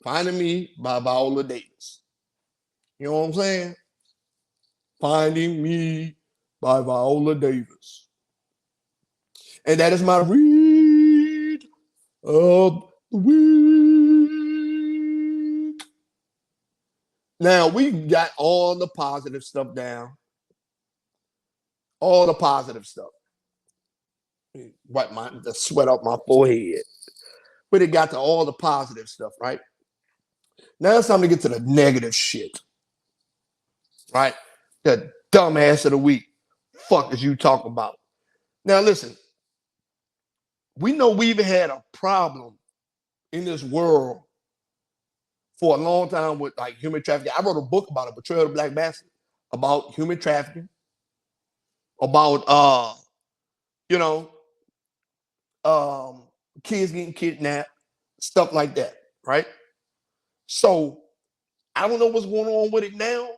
Finding Me by Viola Davis. You know what I'm saying? Finding Me by Viola Davis. And that is my read of the week. Now we got all the positive stuff down. All the positive stuff. Wipe the sweat off my forehead. But it got to all the positive stuff, right? Now it's time to get to the negative shit. Right? The dumbass of the week. Fuck is you talking about? Now listen, we know we've had a problem in this world for a long time with like human trafficking. I wrote a book about it, Betrayal of the Black Bastard, about human trafficking, about you know, um, kids getting kidnapped, stuff like that, right? So I don't know what's going on with it now.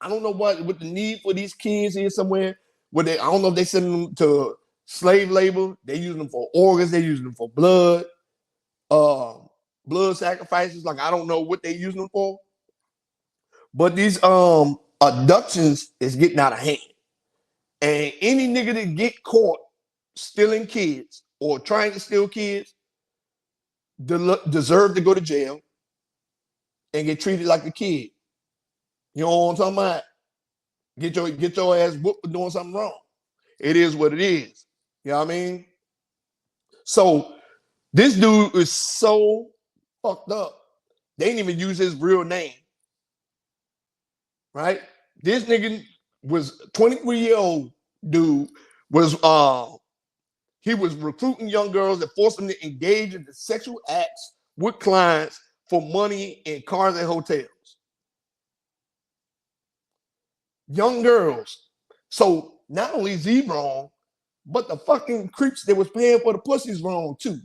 I don't know what the need for these kids is somewhere. I don't know if they send them to slave labor. They use them for organs. They use them for blood, uh, blood sacrifices. Like I don't know what they use them for. But these abductions is getting out of hand. And any nigga that get caught stealing kids or trying to steal kids deserve to go to jail and get treated like a kid. You know what I'm talking about? Get your ass whooped for doing something wrong. It is what it is. You know what I mean? So this dude is so fucked up. They didn't even use his real name. Right? This nigga was 23-year-old dude was he was recruiting young girls and forced them to engage in the sexual acts with clients for money in cars and hotels. Young girls. So not only is he wrong, but the fucking creeps that was paying for the pussy's wrong too.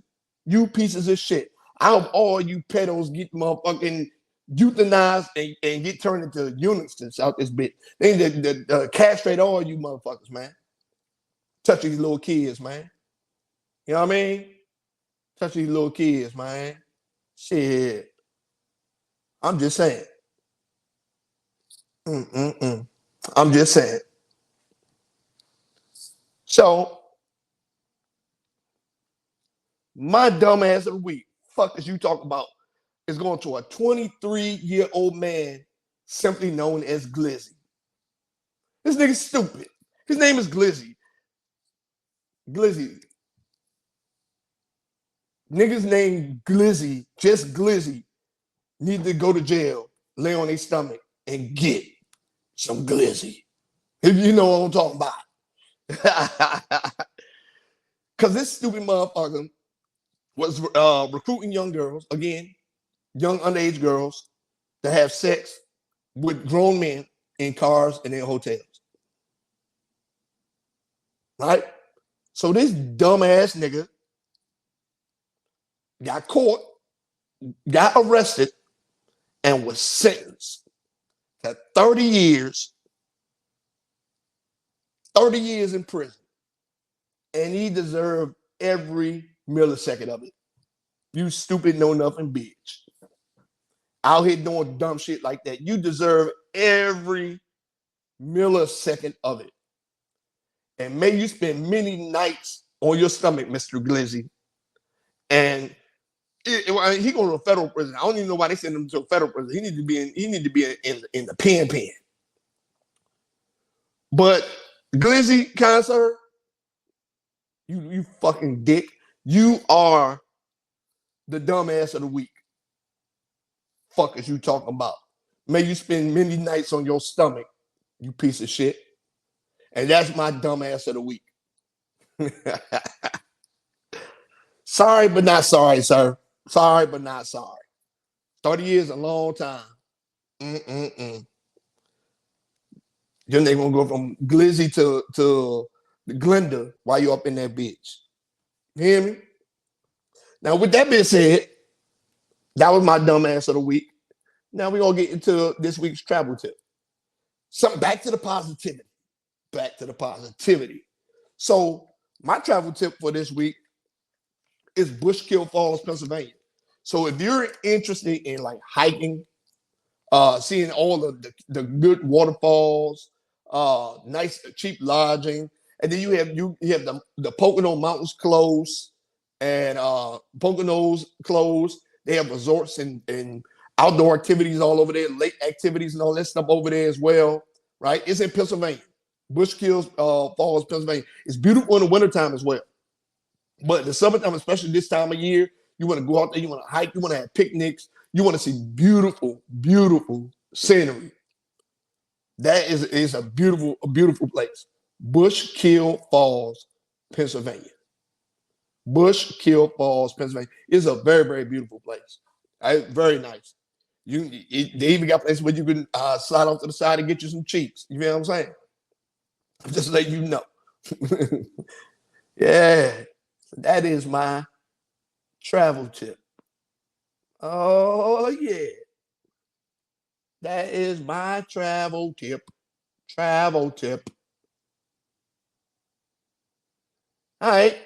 You pieces of shit. Out of all you pedos get motherfucking euthanized and get turned into eunuchs out this bitch. They need to castrate all you motherfuckers, man. Touch these little kids, man. You know what I mean? Touch these little kids, man. Shit. I'm just saying. Mm-mm-mm. I'm just saying. So, my dumb ass of the week, fuck is you talking about, is going to a 23-year-old man simply known as Glizzy. This nigga's stupid. His name is Glizzy. Glizzy. Niggas named Glizzy, just Glizzy, need to go to jail, lay on their stomach, and get some Glizzy. If you know what I'm talking about. Because this stupid motherfucker was recruiting young girls, again, young underage girls, to have sex with grown men in cars and in hotels. Right? So this dumbass nigga got caught, got arrested, and was sentenced to 30 years, 30 years in prison. And he deserved every millisecond of it. You stupid, know nothing bitch. Out here doing dumb shit like that. You deserve every millisecond of it. And may you spend many nights on your stomach, Mr. Glizzy. And he going to a federal prison. I don't even know why they send him to a federal prison. He need to be in the pen. But Glizzy, kind sir, you fucking dick. You are the dumbass of the week. Fuck is you talking about? May you spend many nights on your stomach, you piece of shit. And that's my dumbass of the week. Sorry, but not sorry, sir. Sorry, but not sorry. 30 years is a long time. Mm-mm-mm. Then they gonna go from Glizzy to Glenda while you up in that bitch. You hear me? Now, with that being said, that was my dumbass of the week. Now we're gonna get into this week's travel tip. Something back to the positivity. Back to the positivity. So my travel tip for this week is Bushkill Falls, Pennsylvania. So if you're interested in like hiking, seeing all of the good waterfalls, nice cheap lodging, and then you have the Pocono Mountains closed, and Poconos closed. They have resorts and outdoor activities all over there, lake activities and all that stuff over there as well. Right? It's in Pennsylvania, Bushkill Falls, Pennsylvania. It's beautiful in the wintertime as well. But in the summertime, especially this time of year, you want to go out there, you want to hike, you want to have picnics, you want to see beautiful, beautiful scenery. That is a beautiful place. Bushkill Falls, Pennsylvania. Bushkill Falls, Pennsylvania is a very, very beautiful place. Very nice. They even got places where you can slide off to the side and get you some cheeks. You know what I'm saying? Just to let you know. Yeah, that is my travel tip. Oh yeah, that is my travel tip. Travel tip. All right.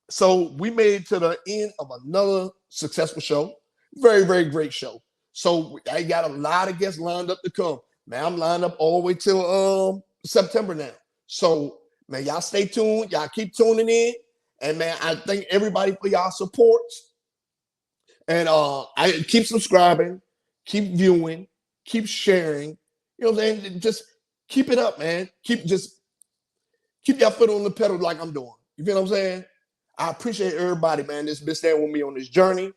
So we made it to the end of another successful show. Very, very great show. So I got a lot of guests lined up to come. Man, I'm lined up all the way till September now. So man, y'all stay tuned. Y'all keep tuning in. And man, I thank everybody for y'all support. And I keep subscribing, keep viewing, keep sharing. You know what I'm saying? Just keep it up, man. Keep your foot on the pedal like I'm doing. You feel what I'm saying? I appreciate everybody, man, that's been staying with me on this journey.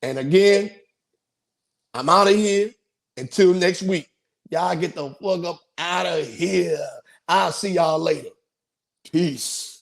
And again, I'm out of here. Until next week. Y'all get the fuck up out of here. I'll see y'all later. Peace.